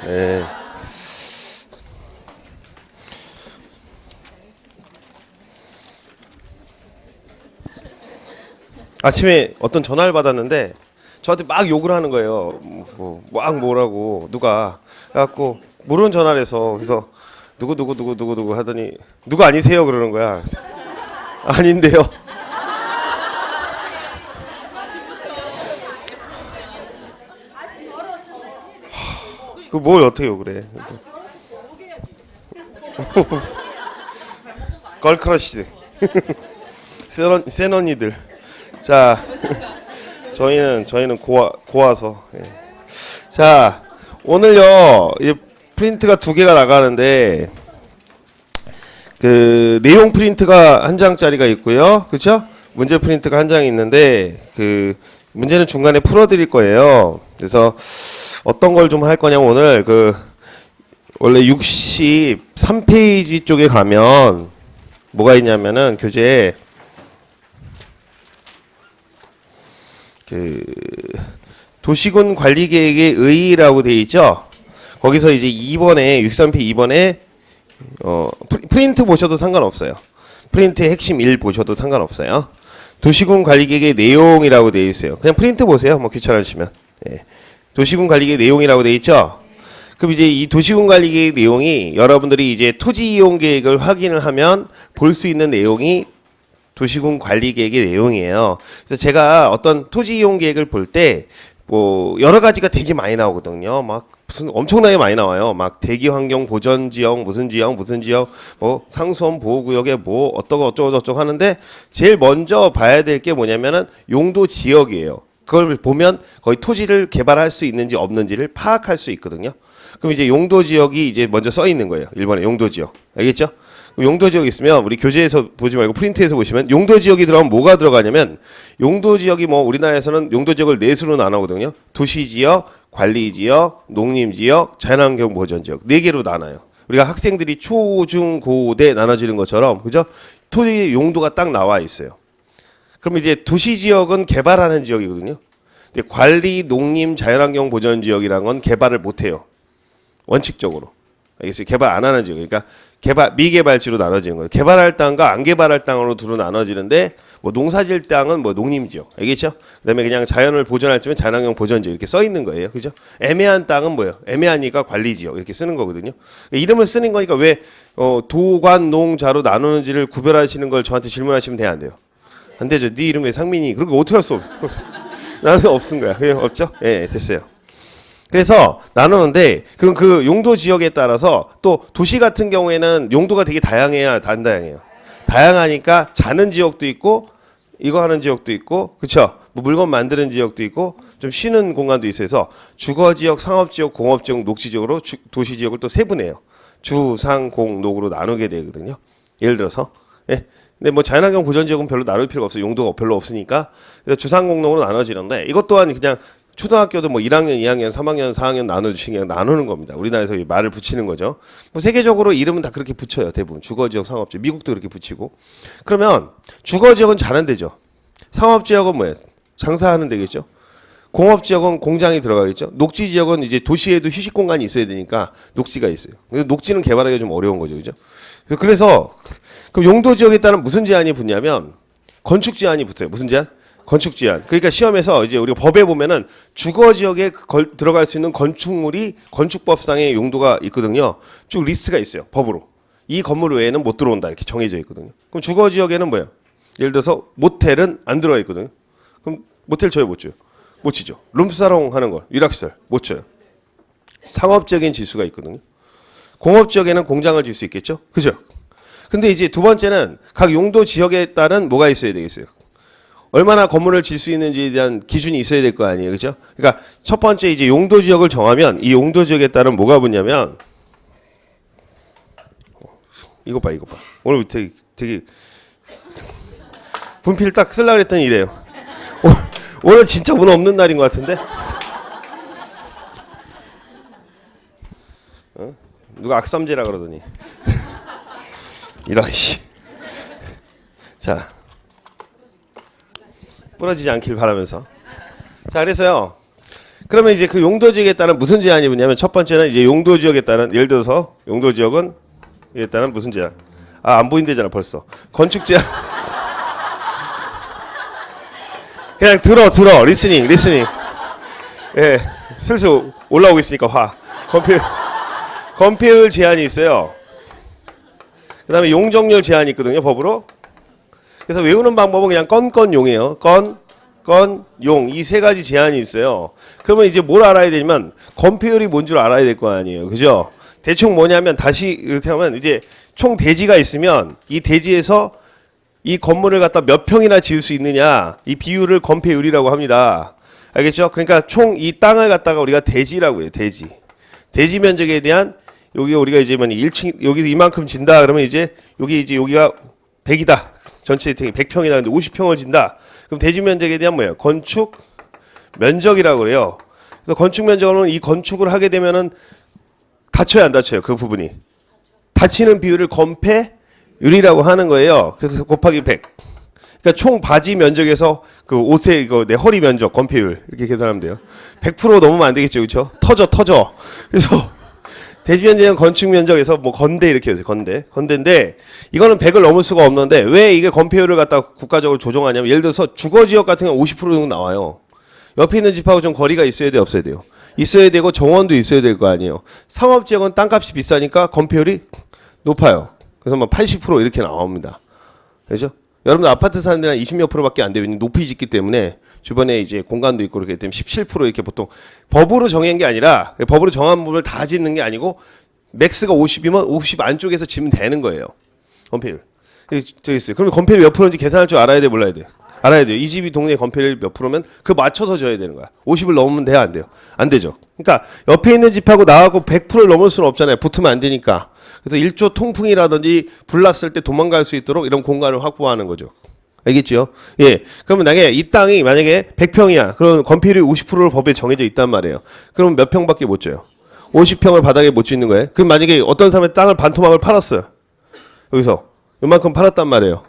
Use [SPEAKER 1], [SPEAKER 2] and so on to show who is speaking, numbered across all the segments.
[SPEAKER 1] 예. 아침에 어떤 전화를 받았는데 저한테 막 욕을 하는 거예요. 막 뭐라고 누가 그래갖고 모르는 전화를 해서 그래서 누구 하더니 누구 아니세요 그러는 거야. 그래서, 아닌데요. 그 뭘 어떻게 욕을 해? 걸크러쉬 센 언니들. 자, 저희는 고와서. 예. 자, 오늘요 이 프린트가 2개가 나가는데 그 내용 프린트가 1장짜리가 있고요, 그렇죠? 문제 프린트가 1장이 있는데 그 문제는 중간에 풀어드릴 거예요. 그래서 어떤 걸 좀 할 거냐면 오늘 그 원래 63페이지 쪽에 가면 뭐가 있냐면은 교재에 그 도시군 관리 계획의 의의라고 돼 있죠. 거기서 이제 2번에 63페이지 2번에 프린트 보셔도 상관없어요. 프린트의 핵심 1 보셔도 상관없어요. 도시군 관리 계획의 내용이라고 돼 있어요. 그냥 프린트 보세요. 뭐 귀찮으시면. 예. 도시군 관리 계획 내용이라고 돼 있죠. 그럼 이제 이 도시군 관리 계획 내용이 여러분들이 이제 토지 이용 계획을 확인을 하면 볼 수 있는 내용이 도시군 관리 계획의 내용이에요. 그래서 제가 어떤 토지 이용 계획을 볼 때 뭐 여러 가지가 되게 많이 나오거든요. 막 무슨 엄청나게 많이 나와요. 막 대기 환경 보전 지역 무슨 지역 뭐 상수원 보호 구역에 뭐 어쩌고 저쩌고 하는데 제일 먼저 봐야 될 게 뭐냐면은 용도 지역이에요. 그걸 보면 거의 토지를 개발할 수 있는지 없는지를 파악할 수 있거든요. 그럼 이제 용도 지역이 이제 먼저 써 있는 거예요. 1번에 용도 지역. 알겠죠? 용도 지역이 있으면 우리 교재에서 보지 말고 프린트에서 보시면 용도 지역이 들어가면 뭐가 들어가냐면 용도 지역이 뭐 우리나라에서는 용도 지역을 4수로 나누거든요. 도시 지역, 관리 지역, 농림 지역, 자연환경 보전 지역 4개로 나눠요. 우리가 학생들이 초, 중, 고대 나눠지는 것처럼 그죠? 토지 용도가 딱 나와 있어요. 그럼 이제 도시 지역은 개발하는 지역이거든요. 근데 관리, 농림, 자연환경 보전 지역이란 건 개발을 못 해요. 원칙적으로. 알겠어요? 개발 안 하는 지역. 그러니까 미개발지로 나눠지는 거예요. 개발할 땅과 안 개발할 땅으로 두로 나눠지는데 뭐 농사질 땅은 뭐 농림 지역. 알겠죠? 그다음에 그냥 자연을 보존할 때면 자연환경 보전 지역 이렇게 써 있는 거예요. 그죠? 애매한 땅은 뭐예요? 애매하니까 관리 지역 이렇게 쓰는 거거든요. 이름을 쓰는 거니까 왜 도관 농자로 나누는지를 구별하시는 걸 저한테 질문하시면 돼요, 안 돼요? 안 되죠. 네 이름 왜 상민이? 그런 거 어떻게 할 수 없어? 나는 없은 거야. 그냥 없죠? 예, 됐어요. 그래서 나누는데 그럼 그 용도 지역에 따라서 또 도시 같은 경우에는 용도가 되게 다양해야 안 다양해요. 다양하니까 자는 지역도 있고 이거 하는 지역도 있고 그렇죠? 뭐 물건 만드는 지역도 있고 좀 쉬는 공간도 있어서 주거 지역, 상업 지역, 공업 지역, 녹지 지역으로 도시 지역을 또 세분해요. 주, 상, 공, 녹으로 나누게 되거든요. 예를 들어서 예. 근데 뭐 자연환경 보전 지역은 별로 나눌 필요가 없어요. 용도가 별로 없으니까. 그래서 주상공농으로 나눠지는데 이것 또한 그냥 초등학교도 뭐 1학년, 2학년, 3학년, 4학년 나눠주시는 게 나누는 겁니다. 우리나라에서 이 말을 붙이는 거죠. 뭐 세계적으로 이름은 다 그렇게 붙여요. 대부분 주거지역, 상업지역. 미국도 그렇게 붙이고. 그러면 주거지역은 자는 데죠. 상업지역은 뭐예요? 장사하는 데겠죠. 공업지역은 공장이 들어가겠죠. 녹지지역은 이제 도시에도 휴식 공간이 있어야 되니까 녹지가 있어요. 그래서 녹지는 개발하기가 좀 어려운 거죠, 그죠? 그래서 그 용도 지역에 따른 무슨 제한이 붙냐면 건축 제한이 붙어요. 무슨 제한? 건축 제한. 그러니까 시험에서 이제 우리가 법에 보면은 주거 지역에 들어갈 수 있는 건축물이 건축법상의 용도가 있거든요. 쭉 리스트가 있어요. 법으로. 이 건물 외에는 못 들어온다 이렇게 정해져 있거든요. 그럼 주거 지역에는 뭐예요? 예를 들어서 모텔은 안 들어가 있거든요. 그럼 모텔 저희 못 줘요. 못 치죠. 룸사롱 하는 걸 일학시설 못 쳐요. 상업적인 지수가 있거든요. 공업 지역에는 공장을 질 수 있겠죠. 그죠? 근데 이제 두 번째는 각 용도 지역에 따른 뭐가 있어야 되겠어요. 얼마나 건물을 질 수 있는지에 대한 기준이 있어야 될 거 아니에요. 그죠? 그러니까 첫 번째 이제 용도 지역을 정하면 이 용도 지역에 따른 뭐가 붙냐면 이거 봐. 오늘 되게 분필 딱 쓰려고 그랬더니 이래요. 오늘 진짜 운 없는 날인 것 같은데? 누가 악삼제라 그러더니 이런 씨. 자, 부러지지 않길 바라면서. 자, 그래서요. 그러면 이제 그 용도 지역에 따른 무슨 제한이 뭐냐면 첫 번째는 이제 용도 지역에 따른 예를 들어서 용도 지역은 에 따른 무슨 제한? 아, 안 보인대잖아 벌써. 건축 제한. 그냥 들어 리스닝. 예, 슬슬 올라오고 있으니까 화. 건폐율 제한이 있어요. 그다음에 용적률 제한이 있거든요 법으로. 그래서 외우는 방법은 그냥 건건용이에요. 건, 용 이 세 가지 제한이 있어요. 그러면 이제 뭘 알아야 되냐면 건폐율이 뭔 줄 알아야 될 거 아니에요, 그죠? 대충 뭐냐면 다시 이렇게 하면 이제 총 대지가 있으면 이 대지에서 이 건물을 갖다 몇 평이나 지을 수 있느냐 이 비율을 건폐율이라고 합니다. 알겠죠? 그러니까 총 이 땅을 갖다가 우리가 대지라고 해요. 대지 면적에 대한 여기 우리가 이제 1층 여기 이만큼 진다 그러면 이제 여기가 100이다. 전체 100평이다. 근데 50평을 진다. 그럼 대지 면적에 대한 뭐예요? 건축 면적이라고 그래요. 그래서 건축 면적은 이 건축을 하게 되면은 닫혀요, 안 닫혀요? 그 부분이. 닫히는 비율을 건폐율이라고 하는 거예요. 그래서 곱하기 100. 그러니까 총 바지 면적에서 그 옷의 이거 내 허리 면적 건폐율 이렇게 계산하면 돼요. 100% 넘으면 안 되겠죠, 그렇죠? 터져. 그래서 대지 면적은 건축 면적에서 뭐 건대 이렇게 해요. 건대인데 이거는 100을 넘을 수가 없는데 왜 이게 건폐율을 갖다 국가적으로 조정하냐면 예를 들어서 주거 지역 같은 경우 50% 정도 나와요. 옆에 있는 집하고 좀 거리가 있어야 돼, 없어야 돼요? 있어야 되고 정원도 있어야 될 거 아니에요. 상업 지역은 땅값이 비싸니까 건폐율이 높아요. 그래서 뭐 80% 이렇게 나옵니다. 그렇죠? 여러분들 아파트 사는 데는 20몇 %밖에 안 돼요. 높이 짓기 때문에 주변에 이제 공간도 있고 그렇기 때문에 17% 이렇게 보통 법으로 정한 게 아니라 법으로 정한 부분을 다 짓는 게 아니고 맥스가 50이면 50 안쪽에서 지면 되는 거예요. 건폐율. 저기 있어요. 그럼 건폐율 몇 프로인지 계산할 줄 알아야 돼, 몰라야 돼? 알아야 돼요. 이 집이 동네 건폐율 몇 프로면 그 맞춰서 져야 되는 거야. 50을 넘으면 돼요, 안 돼요? 안 되죠. 그러니까 옆에 있는 집하고 나하고 100%를 넘을 수는 없잖아요. 붙으면 안 되니까. 그래서 일조 통풍이라든지 불 났을 때 도망갈 수 있도록 이런 공간을 확보하는 거죠. 알겠죠? 예. 그러면 만약에 이 땅이 만약에 100평이야. 그럼 건폐율이 50%를 법에 정해져 있단 말이에요. 그럼 몇 평밖에 못 줘요? 50평을 바닥에 못 짓는 거예요. 그럼 만약에 어떤 사람이 땅을 반토막을 팔았어요. 여기서 요만큼 팔았단 말이에요.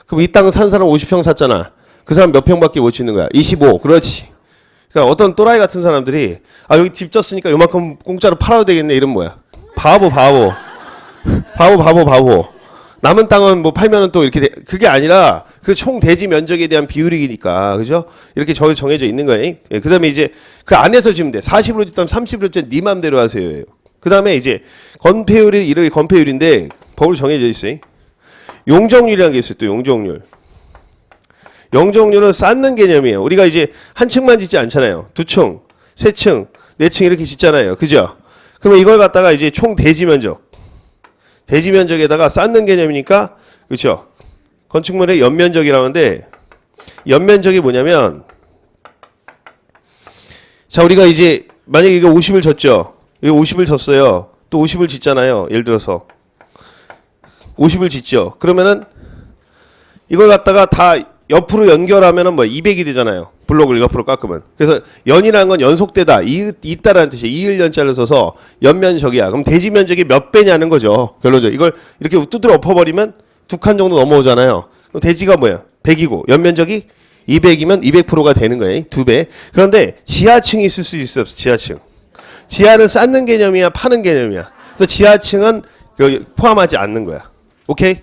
[SPEAKER 1] 그럼 이 땅을 산 사람 50평 샀잖아. 그 사람 몇 평밖에 못 짓는 거야? 25. 그렇지. 그러니까 어떤 또라이 같은 사람들이 아 여기 집 졌으니까 요만큼 공짜로 팔아도 되겠네. 이런 뭐야? 바보. 남은 땅은 뭐 팔면은 또 이렇게 그게 아니라 그 총 대지 면적에 대한 비율이니까 그죠? 이렇게 정해져 있는 거예요. 예, 그다음에 이제 그 안에서 지면 돼. 40으로 짓든 30으로 짓든 네 맘대로 하세요. 그다음에 이제 건폐율이 이렇게 건폐율인데 법으로 정해져 있어요. 용적률이라는 게 있어요. 또 용적률. 용적률은 쌓는 개념이에요. 우리가 이제 한 층만 짓지 않잖아요. 두 층, 세 층, 네 층 이렇게 짓잖아요. 그죠? 그러면 이걸 갖다가 이제 총 대지 면적에다가 쌓는 개념이니까 그렇죠. 건축물의 연면적이라는데 연면적이 뭐냐면 자 우리가 이제 만약에 이거 50을 졌죠. 이거 50을 졌어요. 또 50을 짓잖아요. 예를 들어서 50을 짓죠. 그러면은 이걸 갖다가 다 옆으로 연결하면은 뭐 200이 되잖아요. 블록을 옆으로 깎으면. 그래서 연이라는 건 연속되다. 있다라는 뜻이에요. 이을연자를 써서 연면적이야. 그럼 대지 면적이 몇 배냐는 거죠. 결론적으로. 이걸 이렇게 두드려 엎어버리면 두 칸 정도 넘어오잖아요. 그럼 대지가 뭐야? 100이고 연면적이 200이면 200%가 되는 거예요. 2배. 그런데 지하층이 있을 수 있어. 지하층. 지하는 쌓는 개념이야, 파는 개념이야. 그래서 지하층은 포함하지 않는 거야. 오케이?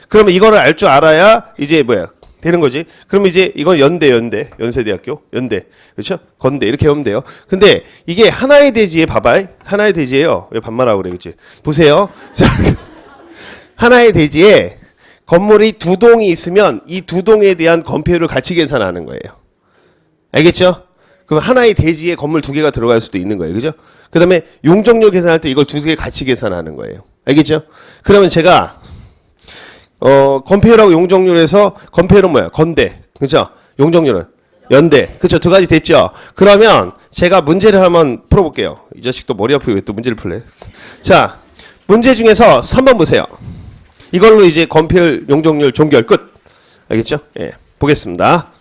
[SPEAKER 1] 그러면 이거를 알 줄 알아야 이제 뭐야? 되는 거지. 그러면 이제 이건 연세대학교, 연대, 그렇죠? 건대 이렇게 하면 돼요. 근데 이게 하나의 대지에 봐봐, 하나의 대지예요. 왜 반말하고 그래, 그렇지? 보세요. 자, 하나의 대지에 건물이 두 동이 있으면 이 두 동에 대한 건폐율을 같이 계산하는 거예요. 알겠죠? 그럼 하나의 대지에 건물 두 개가 들어갈 수도 있는 거예요, 그죠? 그다음에 용적률 계산할 때 이걸 두 개 같이 계산하는 거예요. 알겠죠? 그러면 제가 건폐율하고 용적률에서 건폐율은 뭐야? 건대. 그렇죠? 용적률은 연대. 그렇죠? 두 가지 됐죠? 그러면 제가 문제를 한번 풀어볼게요. 이 자식도 머리 아프게 왜 또 문제를 풀래? 자, 문제 중에서 3번 보세요. 이걸로 이제 건폐율, 용적률, 종결 끝. 알겠죠? 예. 보겠습니다.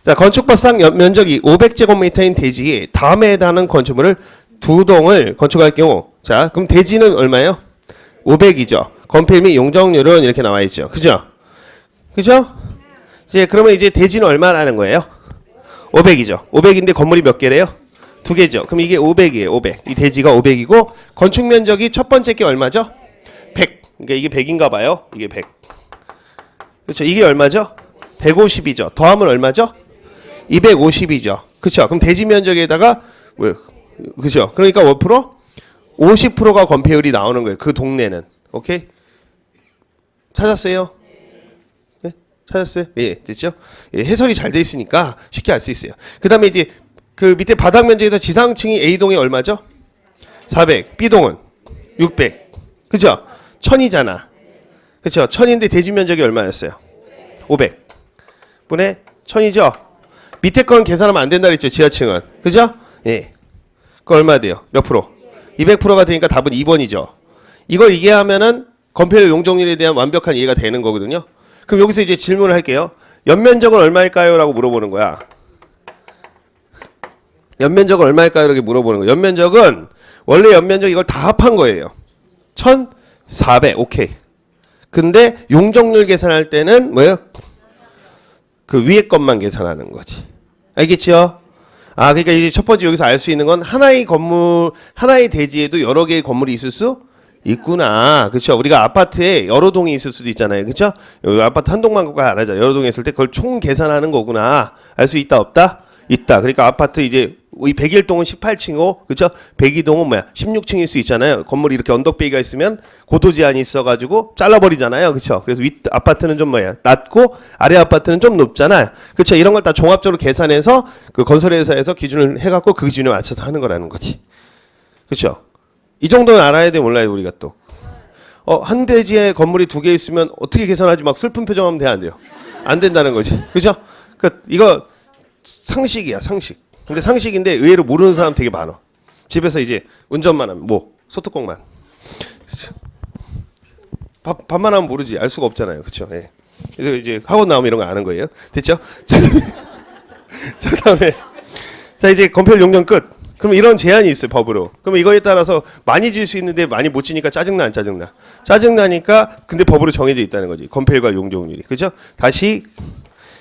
[SPEAKER 1] 자, 건축법상 면적이 500제곱미터인 대지에 다음에 해당하는 건축물을 두 동을 건축할 경우 자, 그럼 대지는 얼마예요? 500이죠. 건폐율 및 용적률은 이렇게 나와 있죠. 그죠? 그죠? 이제 그러면 이제 대지는 얼마라는 거예요? 500이죠. 500인데 건물이 몇 개래요? 두 개죠. 그럼 이게 500이에요. 500. 이 대지가 500이고 건축 면적이 첫 번째 게 얼마죠? 100. 그러니까 이게 100인가 봐요. 이게 100. 그렇죠. 이게 얼마죠? 150이죠. 더하면 얼마죠? 250이죠. 그렇죠. 그럼 대지 면적에다가 뭐 그렇죠. 그러니까 몇 프로? 50%가 건폐율이 나오는 거예요. 그 동네는. 오케이? 찾았어요? 네? 찾았어요? 예, 됐죠? 예, 해설이 잘 돼 있으니까 쉽게 알 수 있어요. 그다음에 이제 그 밑에 바닥 면적에서 지상층이 A동이 얼마죠? 400. B동은 600. 그죠? 1000이잖아. 그죠? 1000인데 대지 면적이 얼마였어요? 500. 분의 1000이죠? 밑에 건 계산하면 안 된다 그랬죠? 지하층은. 그죠? 예. 그거 얼마 돼요? 몇 프로? 200%가 되니까 답은 2번이죠. 이걸 이해하면은 건폐율 용적률에 대한 완벽한 이해가 되는 거거든요. 그럼 여기서 이제 질문을 할게요. 연면적은 얼마일까요? 라고 물어보는 거야. 연면적은 얼마일까요? 이렇게 물어보는 거예요. 연면적은 원래 연면적 이걸 다 합한 거예요. 1400. 오케이. 근데 용적률 계산할 때는 뭐예요? 그 위에 것만 계산하는 거지. 알겠죠? 아, 그러니까 이제 첫 번째 여기서 알 수 있는 건 하나의 건물, 하나의 대지에도 여러 개의 건물이 있을 수 있구나. 그렇죠? 우리가 아파트에 여러 동이 있을 수도 있잖아요. 그렇죠? 여기 아파트 한 동만 안 하잖아요. 여러 동이 있을 때 그걸 총 계산하는 거구나. 알 수 있다 없다? 있다. 그러니까 아파트 이제 이 101동은 18층이고 그렇죠? 102동은 뭐야? 16층일 수 있잖아요. 건물이 이렇게 언덕배기가 있으면 고도 제한이 있어가지고 잘라버리잖아요. 그렇죠? 그래서 윗 아파트는 좀 뭐야? 낮고 아래 아파트는 좀 높잖아요. 그렇죠? 이런 걸 다 종합적으로 계산해서 그 건설회사에서 기준을 해갖고 그 기준에 맞춰서 하는 거라는 거지. 그렇죠? 이 정도는 알아야 돼 몰라요 우리가 또. 한 대지에 건물이 두 개 있으면 어떻게 계산하지 막 슬픈 표정하면 돼 안 돼요? 안 된다는 거지. 그죠? 그 이거 상식이야 상식. 근데 상식인데 의외로 모르는 사람 되게 많아. 집에서 이제 운전만 하면 뭐 소뚜껑만. 밥만 하면 모르지. 알 수가 없잖아요. 그렇죠? 예. 그래서 이제 학원 나오면 이런 거 아는 거예요. 됐죠? 자 다음에 자 이제 건폐율 용적 끝. 그럼 이런 제한이 있어요 법으로. 그럼 이거에 따라서 많이 질 수 있는데 많이 못 지니까 짜증나 안 짜증나? 짜증나니까 근데 법으로 정해져 있다는 거지. 건폐율과 용적률이. 그죠? 다시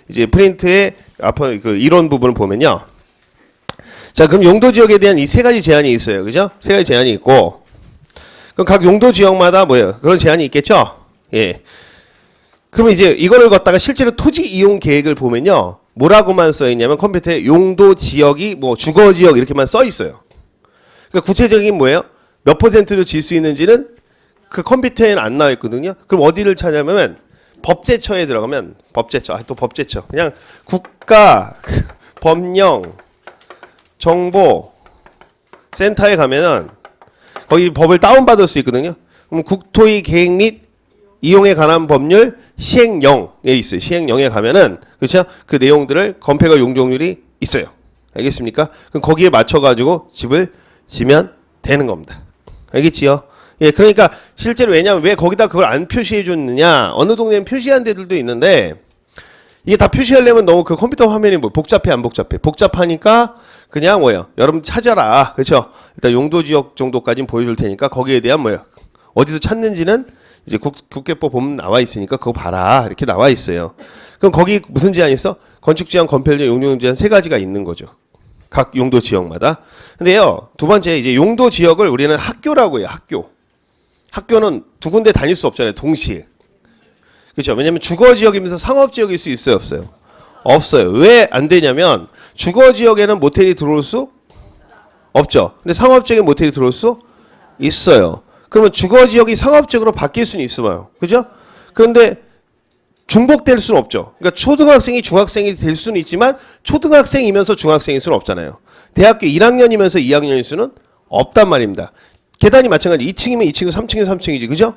[SPEAKER 1] 이제 프린트의 앞에 그 이론 부분을 보면요. 자, 그럼 용도 지역에 대한 이 세 가지 제한이 있어요. 그죠? 세 가지 제한이 있고. 그럼 각 용도 지역마다 뭐예요? 그런 제한이 있겠죠? 예. 그러면 이제 이거를 갖다가 실제로 토지 이용 계획을 보면요. 뭐라고만 써 있냐면 컴퓨터에 용도 지역이 뭐 주거 지역 이렇게만 써 있어요. 그러니까 구체적인 뭐예요? 몇 퍼센트로 질 수 있는지는 그 컴퓨터에는 안 나와 있거든요. 그럼 어디를 찾냐면 법제처에 들어가면 법제처. 또 법제처. 그냥 국가 법령 정보 센터에 가면은 거기 법을 다운받을 수 있거든요. 그럼 국토의 계획 및 이용에 관한 법률 시행령에 있어요. 시행령에 가면은 그렇죠? 그 내용들을 건폐가 용적률이 있어요. 알겠습니까? 그럼 거기에 맞춰 가지고 집을 지면 되는 겁니다. 알겠지요? 예, 그러니까 실제로 왜냐면 왜 거기다 그걸 안 표시해 줬느냐? 어느 동네는 표시한 데들도 있는데 이게 다 표시하려면 너무 그 컴퓨터 화면이 뭐 복잡해 안 복잡해? 복잡하니까 그냥 뭐예요? 여러분 찾아라. 그렇죠? 일단 용도 지역 정도까지는 보여줄 테니까 거기에 대한 뭐예요? 어디서 찾는지는 이제 국계법 보면 나와 있으니까 그거 봐라. 이렇게 나와 있어요. 그럼 거기 무슨 제한이 있어? 건축 제한, 건폐율, 용적 제한 세 가지가 있는 거죠. 각 용도 지역마다. 근데요. 두 번째 이제 용도 지역을 우리는 학교라고 해요. 학교. 학교는 두 군데 다닐 수 없잖아요. 동시에. 그렇죠? 왜냐면 주거 지역이면서 상업 지역일 수 있어요, 없어요? 없어요. 왜 안 되냐면 주거 지역에는 모텔이 들어올 수 없죠. 근데 상업 지역에 모텔이 들어올 수 있어요. 그러면 주거 지역이 상업 지역으로 바뀔 수는 있어요. 그죠? 그런데 중복될 수는 없죠. 그러니까 초등학생이 중학생이 될 수는 있지만 초등학생이면서 중학생일 수는 없잖아요. 대학교 1학년이면서 2학년일 수는 없단 말입니다. 계단이 마찬가지. 2층이면 2층이고 3층이면 3층이지. 그죠?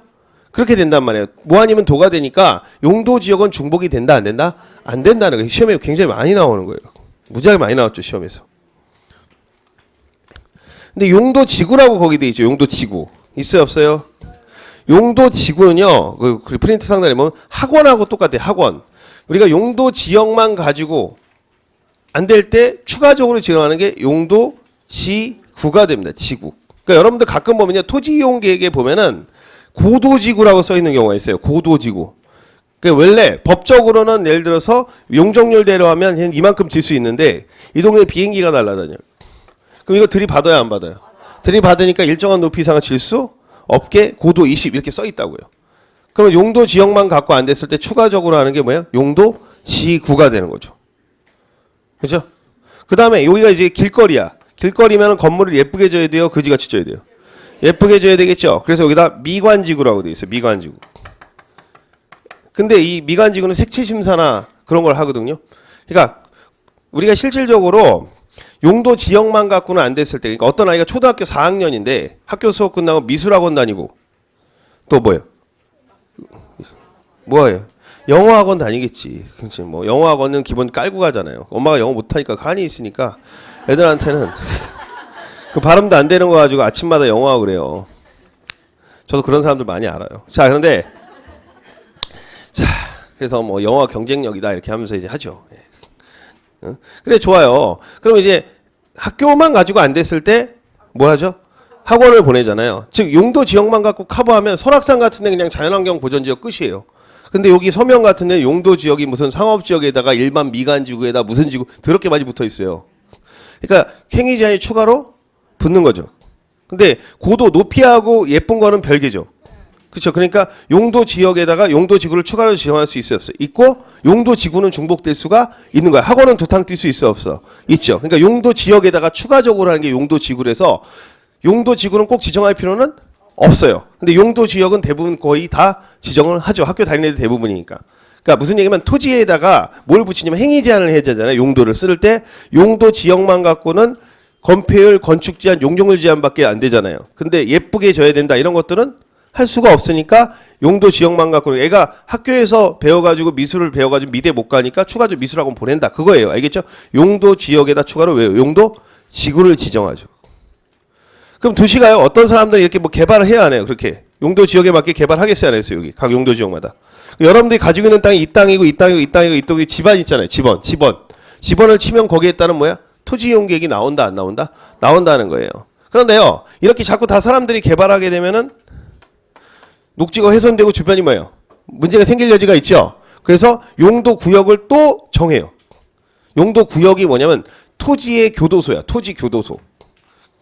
[SPEAKER 1] 그렇게 된단 말이에요. 뭐 아니면 도가 되니까 용도 지역은 중복이 된다 안 된다? 안 된다는 거예요. 시험에 굉장히 많이 나오는 거예요. 무지하게 많이 나왔죠. 시험에서. 근데 용도 지구라고 거기 돼 있죠. 용도 지구. 있어요 없어요? 용도 지구는요. 그 프린트 상단에 보면 학원하고 똑같아요. 학원. 우리가 용도 지역만 가지고 안 될 때 추가적으로 지정하는 게 용도 지구가 됩니다. 지구. 그러니까 여러분들 가끔 보면요. 토지 이용 계획에 보면은 고도지구라고 써 있는 경우가 있어요. 고도지구. 그러니까 원래 법적으로는 예를 들어서 용적률대로 하면 이만큼 질 수 있는데 이 동네 비행기가 날아다녀요. 그럼 이거 들이받아야 안 받아요? 들이받으니까 일정한 높이 이상을 질 수 없게 고도 20 이렇게 써 있다고요. 그러면 용도 지역만 갖고 안 됐을 때 추가적으로 하는 게 뭐예요? 용도 지구가 되는 거죠. 그죠? 그 다음에 여기가 이제 길거리야. 길거리면 건물을 예쁘게 져야 돼요? 거지같이 져야 돼요? 예쁘게 져야 되겠죠? 그래서 여기다 미관지구라고 돼 있어요. 미관지구. 근데 이 미관지구는 색채심사나 그런 걸 하거든요. 그러니까 우리가 실질적으로 용도 지역만 갖고는 안 됐을 때, 그러니까 어떤 아이가 초등학교 4학년인데 학교 수업 끝나고 미술학원 다니고 또 뭐예요? 뭐예요? 영어학원 다니겠지. 그렇지. 뭐 영어학원은 기본 깔고 가잖아요. 엄마가 영어 못하니까 간이 있으니까 애들한테는 그 발음도 안 되는 거 가지고 아침마다 영어하고 그래요. 저도 그런 사람들 많이 알아요. 자, 그런데 자, 그래서 뭐 영어 경쟁력이다 이렇게 하면서 이제 하죠. 그래 좋아요. 그럼 이제 학교만 가지고 안 됐을 때 뭐 하죠? 학원을 보내잖아요. 즉 용도 지역만 갖고 커버하면 설악산 같은 데 그냥 자연환경 보전 지역 끝이에요. 근데 여기 서명 같은 데 용도 지역이 무슨 상업 지역에다가 일반 미관 지구에다 무슨 지구 더럽게 많이 붙어 있어요. 그러니까 행위 제한이 추가로 붙는 거죠. 근데 고도 높이하고 예쁜 거는 별개죠. 그렇죠. 그러니까 용도 지역에다가 용도 지구를 추가로 지정할 수 있어요, 없어요? 있고 용도 지구는 중복될 수가 있는 거야. 학원은 두탕 뛸 수 있어, 없어? 있죠. 그러니까 용도 지역에다가 추가적으로 하는 게 용도 지구라서 용도 지구는 꼭 지정할 필요는 없어요. 근데 용도 지역은 대부분 거의 다 지정을 하죠. 학교 다니는 애들 대부분이니까. 그러니까 무슨 얘기냐면 토지에다가 뭘 붙이냐면 행위 제한을 해야 되잖아요. 용도를 쓸 때 용도 지역만 갖고는 건폐율, 건축 제한, 용적률 제한밖에 안 되잖아요. 근데 예쁘게 져야 된다 이런 것들은 할 수가 없으니까 용도 지역만 갖고는 애가 학교에서 배워가지고 미술을 배워가지고 미대 못 가니까 추가적으로 미술학원 보낸다 그거예요. 알겠죠? 용도 지역에다 추가로 왜요? 용도 지구를 지정하죠. 그럼 도시가요? 어떤 사람들이 이렇게 뭐 개발을 해야 하네요. 그렇게 용도 지역에 맞게 개발하겠어요, 안 했어요? 여기 각 용도 지역마다. 여러분들이 가지고 있는 땅이 이 땅이고 이 땅이고 이 땅이고 이 땅이 집안 있잖아요. 집원을 치면 거기에 따른 뭐야? 토지 이용 계획이 나온다 안 나온다? 나온다는 거예요. 그런데요, 이렇게 자꾸 다 사람들이 개발하게 되면은 녹지가 훼손되고 주변이 뭐예요? 문제가 생길 여지가 있죠. 그래서 용도 구역을 또 정해요. 용도 구역이 뭐냐면 토지의 교도소야. 토지 교도소.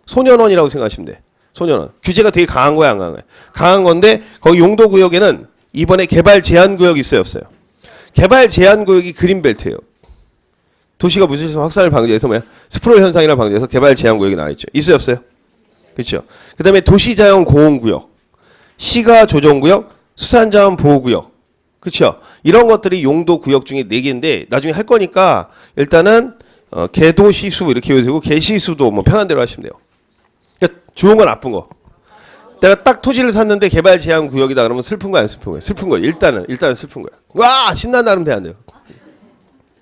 [SPEAKER 1] 소년원이라고 생각하시면 돼. 소년원. 규제가 되게 강한 거야, 안 강한 거야? 강한 건데 거기 용도 구역에는 이번에 개발 제한 구역이 있어요, 없어요? 개발 제한 구역이 그린벨트예요. 도시가 무질서 확산을 방지해서 뭐야? 스프롤 현상이라 방지해서 개발 제한 구역이 나와 있죠. 있어요, 없어요? 그렇죠. 그다음에 도시자연 보호구역. 시가 조정구역, 수산자원 보호구역, 그렇죠? 이런 것들이 용도 구역 중에 4개인데 나중에 할 거니까 일단은 개도시수 이렇게 외우고 개시수도 뭐 편한 대로 하시면 돼요. 그러니까 좋은 건 나쁜 거. 내가 딱 토지를 샀는데 개발 제한 구역이다 그러면 슬픈 거야, 안 슬픈 거야? 슬픈 거야. 일단은 슬픈 거야. 와 신난다 그러면 안 돼요.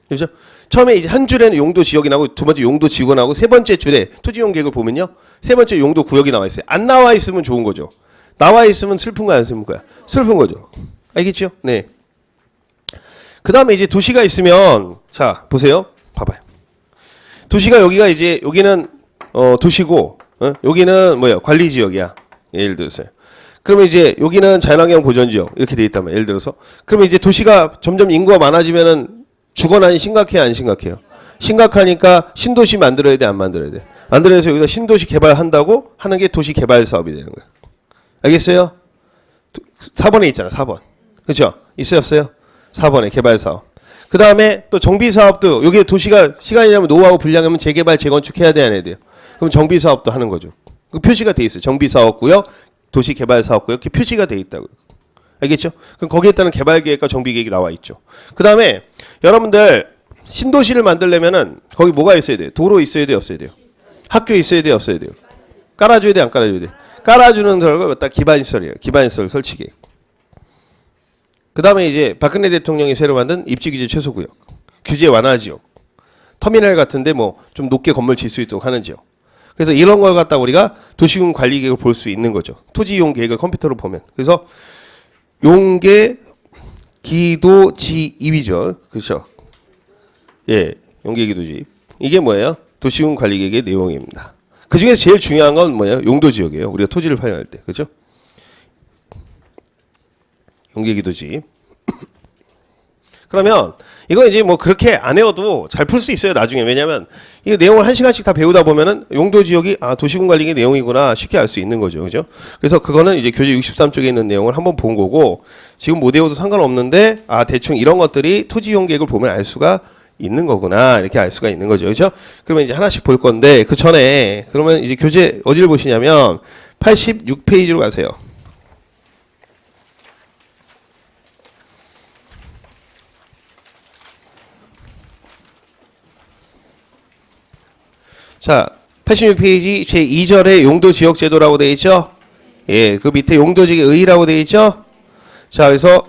[SPEAKER 1] 그렇죠? 처음에 이제 한 줄에는 용도 지역이 나오고 두 번째 용도 지구가 나오고 세 번째 줄에 토지용 계획을 보면요, 세 번째 용도 구역이 나와 있어요. 안 나와 있으면 좋은 거죠. 나와 있으면 슬픈 거야, 안 슬픈 거야? 슬픈 거죠. 알겠죠? 네. 그 다음에 이제 도시가 있으면, 자, 보세요. 봐봐요. 도시가 여기가 이제, 여기는, 도시고, 여기는 뭐예요? 관리지역이야. 예를 들어서요. 그러면 이제, 여기는 자연환경 보전지역. 이렇게 돼 있단 말이에요. 예를 들어서. 그러면 이제 도시가 점점 인구가 많아지면은 주거난이 심각해요, 안 심각해요? 심각하니까 신도시 만들어야 돼, 안 만들어야 돼? 만들어서 여기다 신도시 개발한다고 하는 게 도시 개발 사업이 되는 거예요. 알겠어요? 4번에 있잖아, 4번. 그렇죠? 있어요, 없어요? 4번에 개발 사업. 그 다음에 또 정비 사업도 여기 도시가 시간이 지나면 노후하고 불량하면 재개발, 재건축해야 돼, 안 해야 돼요? 그럼 정비 사업도 하는 거죠. 그 표시가 돼 있어요. 정비 사업구역, 도시 개발 사업구역 이렇게 표시가 돼 있다고요. 알겠죠? 그럼 거기에 따른 개발 계획과 정비 계획이 나와 있죠. 그 다음에 여러분들 신도시를 만들려면은 거기 뭐가 있어야 돼요? 도로 있어야 돼요, 없어야 돼요? 학교 있어야 돼요, 없어야 돼요? 깔아줘야 돼, 안 깔아줘야 돼? 깔아주는 설가 딱 기반시설이에요. 기반시설 설치 계획. 그 다음에 이제 박근혜 대통령이 새로 만든 입지규제 최소구역, 규제 완화 지역, 터미널 같은데 뭐 좀 높게 건물 질 수 있도록 하는 지역. 그래서 이런 걸 갖다 우리가 도시군 관리 계획을 볼 수 있는 거죠. 토지 이용 계획을 컴퓨터로 보면. 그래서 용계 기도지 입이죠. 그렇죠? 예, 용계 기도지. 이게 뭐예요? 도시군 관리 계획의 내용입니다. 그 중에서 제일 중요한 건 뭐예요? 용도 지역이에요. 우리가 토지를 활용할 때. 그죠? 용계기도지. 그러면 이거 이제 뭐 그렇게 안 외워도 잘 풀 수 있어요 나중에. 왜냐면 이 내용을 한 시간씩 다 배우다 보면은 용도 지역이 도시군 관리의 내용이구나 쉽게 알 수 있는 거죠, 그죠? 그래서 그거는 이제 교재 63쪽에 있는 내용을 한번 본 거고 지금 못 외워도 상관없는데 대충 이런 것들이 토지 이용 계획을 보면 알 수가 있는 거구나 이렇게 알 수가 있는 거죠, 그죠? 그러면 이제 하나씩 볼 건데 그 전에 그러면 이제 교재 어디를 보시냐면 86페이지로 가세요. 자, 86페이지 제2절에 용도지역제도라고 되어 있죠? 예, 그 밑에 용도지역의 의의라고 되어 있죠? 자, 그래서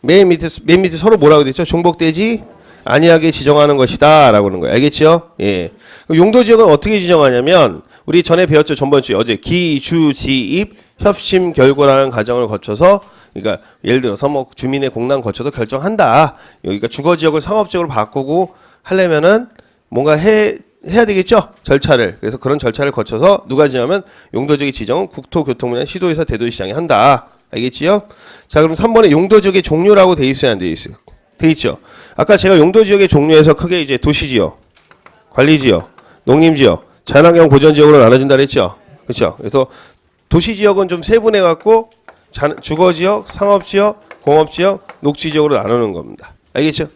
[SPEAKER 1] 맨 밑에 서로 뭐라고 되어 있죠? 중복되지 아니하게 지정하는 것이다 라고 하는 거예요. 알겠죠? 예. 용도지역은 어떻게 지정하냐면 우리 전에 배웠죠? 전번 주에 어제 기주지입 협심 결고라는 과정을 거쳐서 그러니까 예를 들어서 뭐 주민의 공란 거쳐서 결정한다. 여기가 주거지역을 상업지역으로 바꾸고 하려면은 뭔가 해야 되겠죠? 절차를. 그래서 그런 절차를 거쳐서 누가 지냐면 용도지역의 지정은 국토교통부나 시도에서 대도시장이 한다. 알겠지요? 자, 그럼 3번에 용도지역의 종류라고 돼 있어야 안 돼 있어요? 돼 있죠. 아까 제가 용도지역의 종류에서 크게 이제 도시지역, 관리지역, 농림지역, 자연환경 보전지역으로 나눠진다 그랬죠. 그렇죠. 그래서 도시지역은 좀 세분해 갖고 주거지역, 상업지역, 공업지역, 녹지지역으로 나누는 겁니다. 알겠죠?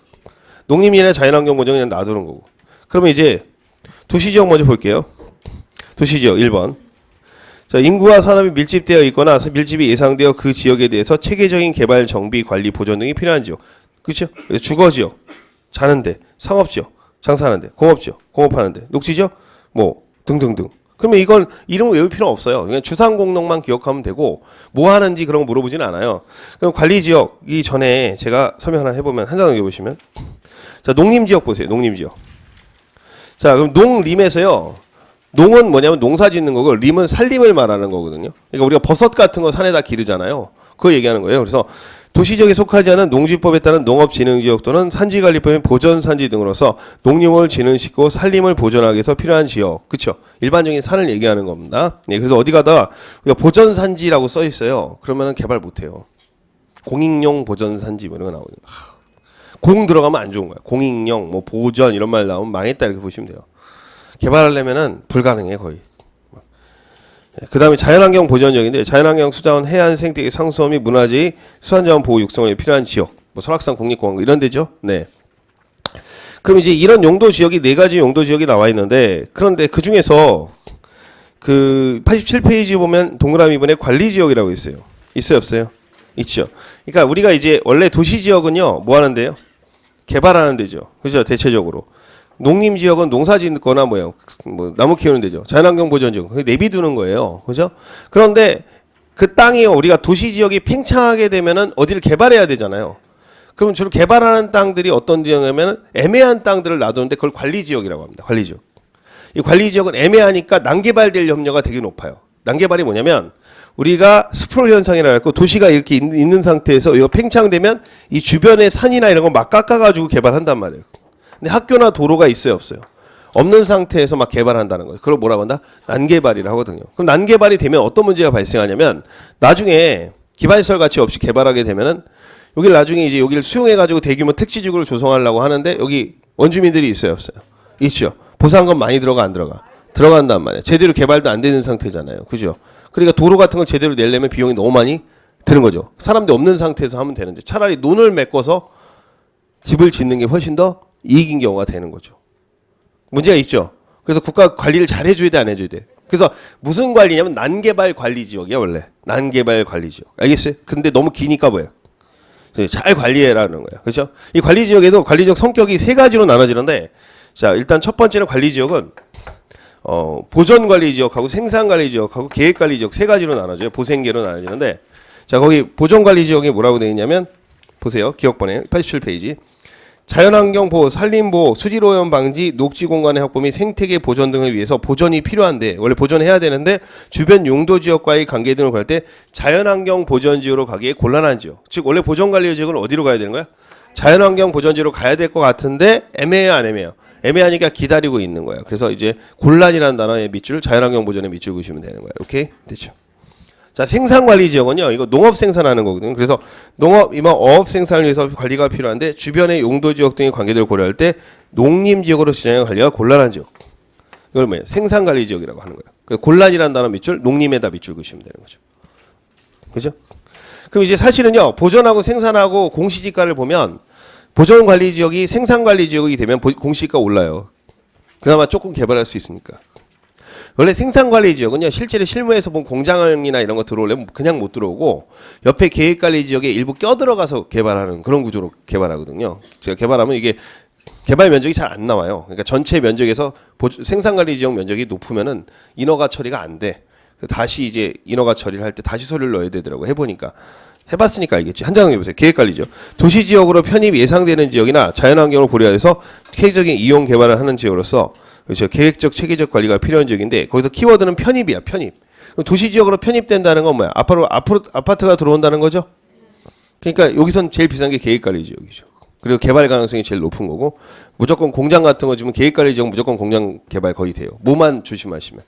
[SPEAKER 1] 농림이나 자연환경 보전 그냥 놔두는 거고. 그러면 이제 도시지역 먼저 볼게요. 도시지역 1번. 자, 인구와 산업이 밀집되어 있거나 밀집이 예상되어 그 지역에 대해서 체계적인 개발, 정비, 관리, 보존 등이 필요한 지역. 그렇죠? 주거지역, 자는데, 상업지역, 장사하는데, 공업지역, 공업하는데, 녹지지역, 뭐 등등등. 그러면 이건 이름 외울 필요 없어요. 그냥 주상공농만 기억하면 되고 뭐 하는지 그런 거 물어보지는 않아요. 그럼 관리지역이 전에 제가 설명 하나 해보면 한 단계 보시면 자, 농림지역 보세요. 농림지역. 자, 그럼 농림에서요. 농은 뭐냐면 농사 짓는 거고 림은 살림을 말하는 거거든요. 그러니까 우리가 버섯 같은 거 산에다 기르잖아요. 그거 얘기하는 거예요. 그래서 도시지역에 속하지 않은 농지법에 따른 농업진흥지역 또는 산지관리법의 보전산지 등으로서 농림을 진흥시키고 살림을 보존하기 위해서 필요한 지역. 그렇죠? 일반적인 산을 얘기하는 겁니다. 예, 그래서 어디 가다 우리가 보전산지라고 써 있어요. 그러면은 개발 못 해요. 공익용 보전산지 뭐 이런 거 나오거든요. 공 들어가면 안 좋은 거야. 공익용, 뭐 보전 이런 말 나오면 망했다 이렇게 보시면 돼요. 개발하려면은 불가능해 거의. 그 다음에 자연환경 보전지역인데 자연환경 수자원 해안 생태계 상수원 및 문화재의 수환자원 보호 육성에 필요한 지역, 뭐 설악산 국립공원 이런 데죠. 네. 그럼 이제 이런 용도 지역이 네 가지 용도 지역이 나와 있는데 그런데 그 중에서 그 87페이지 보면 동그라미 번에 관리 지역이라고 있어요. 있어요, 없어요? 있죠. 그러니까 우리가 이제 원래 도시 지역은요 뭐 하는데요? 개발하는 데죠. 그죠? 대체적으로. 농림지역은 농사 짓거나 뭐 나무 키우는 데죠. 자연환경 보전지역 내비두는 거예요. 그죠? 그런데 그 땅이 우리가 도시지역이 팽창하게 되면은 어디를 개발해야 되잖아요. 그러면 주로 개발하는 땅들이 어떤 지역이냐면 애매한 땅들을 놔두는데 그걸 관리지역이라고 합니다. 관리지역. 이 관리지역은 애매하니까 난개발될 염려가 되게 높아요. 난개발이 뭐냐면 우리가 스프롤 현상이라고 했고 도시가 이렇게 있는 상태에서 이거 팽창되면 이 주변의 산이나 이런 거 막 깎아가지고 개발한단 말이에요. 근데 학교나 도로가 있어요, 없어요? 없는 상태에서 막 개발한다는 거예요. 그걸 뭐라고 한다? 난개발이라 하거든요. 그럼 난개발이 되면 어떤 문제가 발생하냐면 나중에 기반시설 가치 없이 개발하게 되면은 여기 나중에 이제 여기를 수용해가지고 대규모 택지지구를 조성하려고 하는데 여기 원주민들이 있어요, 없어요? 있죠. 보상금 많이 들어가 안 들어가? 들어간단 말이에요. 제대로 개발도 안 되는 상태잖아요, 그죠? 그러니까 도로 같은 걸 제대로 내려면 비용이 너무 많이 드는 거죠. 사람들 없는 상태에서 하면 되는데 차라리 논을 메꿔서 집을 짓는 게 훨씬 더 이익인 경우가 되는 거죠. 문제가 있죠. 그래서 국가 관리를 잘 해줘야 돼, 안 해줘야 돼. 그래서 무슨 관리냐면 난개발 관리지역이야 원래. 난개발 관리지역. 알겠어요? 근데 너무 기니까 뭐예요? 잘 관리해라는 거야. 그렇죠? 이 관리지역에도 관리지역 성격이 세 가지로 나눠지는데 자 일단 첫 번째는 관리지역은 보존관리지역하고 생산관리지역하고 계획관리지역 세 가지로 나눠져요. 보생계로 나눠지는데 자 거기 보존관리지역이 뭐라고 되어 있냐면 보세요. 기억번에 87페이지. 자연환경 보호, 산림 보호, 수질오염 방지, 녹지 공간의 확보 및 생태계 보존 등을 위해서 보존이 필요한데 원래 보존해야 되는데 주변 용도 지역과의 관계 등을 갈 때 자연환경 보존지역으로 가기에 곤란한 지역. 즉 원래 보존관리 지역은 어디로 가야 되는 거야? 자연환경 보존지역으로 가야 될 것 같은데 애매해요, 안 애매해요? 애매하니까 기다리고 있는 거예요. 그래서 이제 곤란이라는 단어의 밑줄, 자연환경 보존의 밑줄 그시면 되는 거예요. 오케이? 됐죠? 자, 생산관리지역은요, 이거 농업 생산하는 거거든요. 그래서 농업, 이만 어업 생산을 위해서 관리가 필요한데 주변의 용도지역 등의 관계들을 고려할 때 농림지역으로 지정해 관리가 곤란한 지역. 이걸 뭐예요? 생산관리지역이라고 하는 거예요. 그래서 곤란이라는 단어 밑줄, 농림에다 밑줄 그시면 되는 거죠. 그죠? 그럼 이제 사실은요, 보존하고 생산하고 공시지가를 보면 보존관리지역이 생산관리지역이 되면 공시지가 올라요. 그나마 조금 개발할 수 있으니까. 원래 생산관리지역은요, 실제로 실무에서 본 공장이나 이런 거 들어오려면 그냥 못 들어오고 옆에 계획관리지역에 일부 껴들어가서 개발하는 그런 구조로 개발하거든요. 제가 개발하면 이게 개발 면적이 잘 안 나와요. 그러니까 전체 면적에서 생산관리지역 면적이 높으면은 인허가 처리가 안 돼. 다시 이제 인허가 처리를 할 때 다시 서류를 넣어야 되더라고. 해보니까. 해봤으니까 알겠지. 한 장 해보세요. 계획관리죠. 도시지역으로 편입이 예상되는 지역이나 자연환경을 고려해서 계획적인 이용 개발을 하는 지역으로서 그렇죠. 계획적 체계적 관리가 필요한 지역인데 거기서 키워드는 편입이야. 편입. 도시지역으로 편입된다는 건 뭐야? 앞으로 아파트가 들어온다는 거죠. 그러니까 여기선 제일 비싼 게 계획관리 지역이죠. 그리고 개발 가능성이 제일 높은 거고 무조건 공장 같은 거 지금 계획관리 지역 무조건 공장 개발 거의 돼요. 뭐만 조심하시면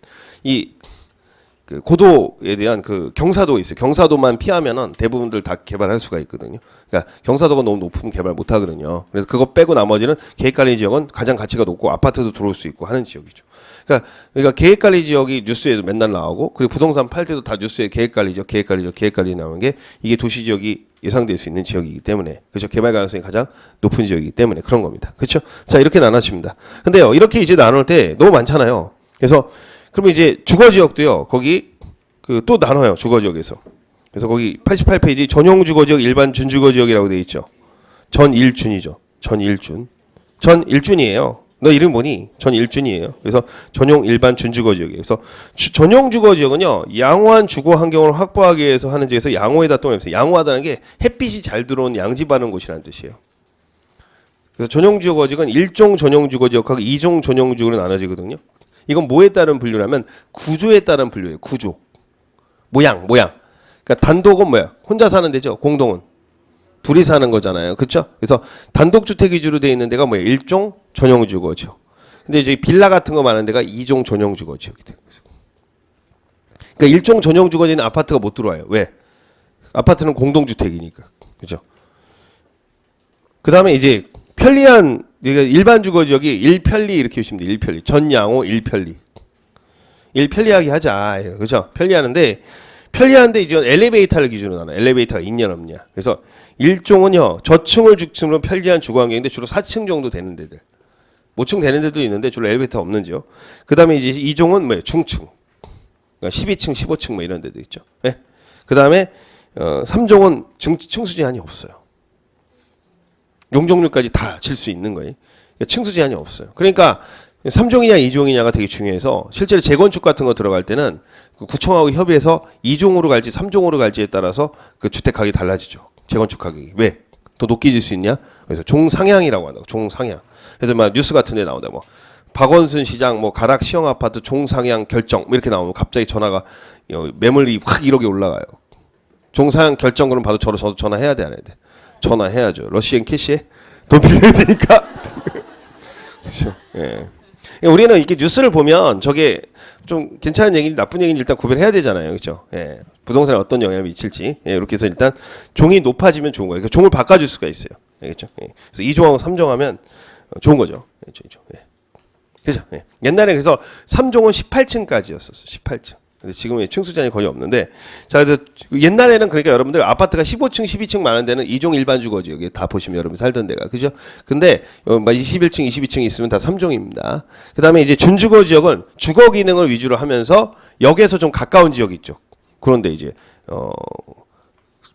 [SPEAKER 1] 그 고도에 대한 그 경사도가 있어요. 경사도만 피하면은 대부분들 다 개발할 수가 있거든요. 그러니까 경사도가 너무 높으면 개발 못 하거든요. 그래서 그거 빼고 나머지는 계획관리 지역은 가장 가치가 높고 아파트도 들어올 수 있고 하는 지역이죠. 그러니까 계획관리 지역이 뉴스에도 맨날 나오고 그리고 부동산 팔 때도 다 뉴스에 계획관리 나오는 게 이게 도시 지역이 예상될 수 있는 지역이기 때문에 그렇죠. 개발 가능성이 가장 높은 지역이기 때문에 그런 겁니다. 그렇죠? 자, 이렇게 나눠집니다. 근데요, 이렇게 이제 나눌 때 너무 많잖아요. 그래서 그러면 이제 주거 지역도요. 거기 그 또 나눠요. 주거 지역에서. 그래서 거기 88페이지 전용 주거 지역, 일반 준주거 지역이라고 돼 있죠. 전일준이죠. 전일준이에요. 너 이름 뭐니? 전일준이에요. 그래서 전용 일반 준주거 지역이에요. 그래서 전용 주거 지역은요. 양호한 주거 환경을 확보하기 위해서 하는 지역에서 양호에다 또 넣으면서 양호하다는 게 햇빛이 잘 들어온 양지바른 곳이라는 뜻이에요. 그래서 전용 주거 지역은 1종 전용 주거 지역하고 2종 전용 주거로 나눠지거든요. 이건 뭐에 따른 분류냐면 구조에 따른 분류예요. 구조. 모양. 그러니까 단독은 뭐야? 혼자 사는 데죠. 공동은 둘이 사는 거잖아요. 그렇죠? 그래서 단독주택 위주로 돼 있는 데가 뭐예요? 1종 전용 주거죠. 근데 이제 빌라 같은 거 많은 데가 2종 전용 주거 지역이 되는 거죠. 그러니까 1종 전용 주거지는 아파트가 못 들어와요. 왜? 아파트는 공동주택이니까. 그렇죠? 그다음에 이제 편리한 일반 주거 지역이 1편리 이렇게 보시면 돼요. 1편리. 전양호 1편리. 1편리하게 하자. 그렇죠? 편리한데 이제 엘리베이터를 기준으로 나눠. 엘리베이터가 있냐 없냐. 그래서 1종은요. 저층을 주층으로 편리한 주거 환경인데 주로 4층 정도 되는 데들. 5층 되는 데도 있는데 주로 엘리베이터 없는 지역. 그다음에 이제 2종은 뭐예요? 중층. 그러니까 12층, 15층 뭐 이런 데도 있죠. 네? 그다음에 3종은 층수 제한이 없어요. 용적률까지 다 칠 수 있는 거예요. 층수 제한이 없어요. 그러니까 3종이냐 2종이냐가 되게 중요해서 실제로 재건축 같은 거 들어갈 때는 구청하고 협의해서 2종으로 갈지 3종으로 갈지에 따라서 그 주택 가격이 달라지죠. 재건축 가격이. 왜? 더 높게 질 수 있냐? 그래서 종상향이라고 한다고. 종상향. 그래서 막 뉴스 같은 데 나온다. 뭐 박원순 시장 뭐 가락 시형 아파트 종상향 결정 뭐 이렇게 나오면 갑자기 전화가 매물이 확 1억이 올라가요. 종상향 결정 그럼 봐도 저도 전화해야 돼 안 해야 돼? 전화해야죠. 러시앤 캐시에 돈 빌려야 되니까. 그렇죠. 예. 우리는 이렇게 뉴스를 보면 저게 좀 괜찮은 얘기인지 나쁜 얘기인지 일단 구별해야 되잖아요. 그렇죠? 예. 부동산에 어떤 영향을 미칠지. 예. 이렇게 해서 일단 종이 높아지면 좋은 거예요. 그러니까 종을 바꿔줄 수가 있어요. 알겠죠? 예. 그래서 2종하고 3종 하면 좋은 거죠. 그렇죠? 예. 그죠? 예. 옛날에 그래서 3종은 18층까지였었어. 18층. 근데 지금은 층수 제한이 거의 없는데, 자, 그래서 옛날에는 그러니까 여러분들 아파트가 15층, 12층 많은 데는 2종 일반 주거 지역에 다 보시면 여러분 살던 데가, 그죠? 근데 21층, 22층 있으면 다 3종입니다. 그다음에 이제 준주거 지역은 주거 기능을 위주로 하면서 역에서 좀 가까운 지역 있죠. 그런데 이제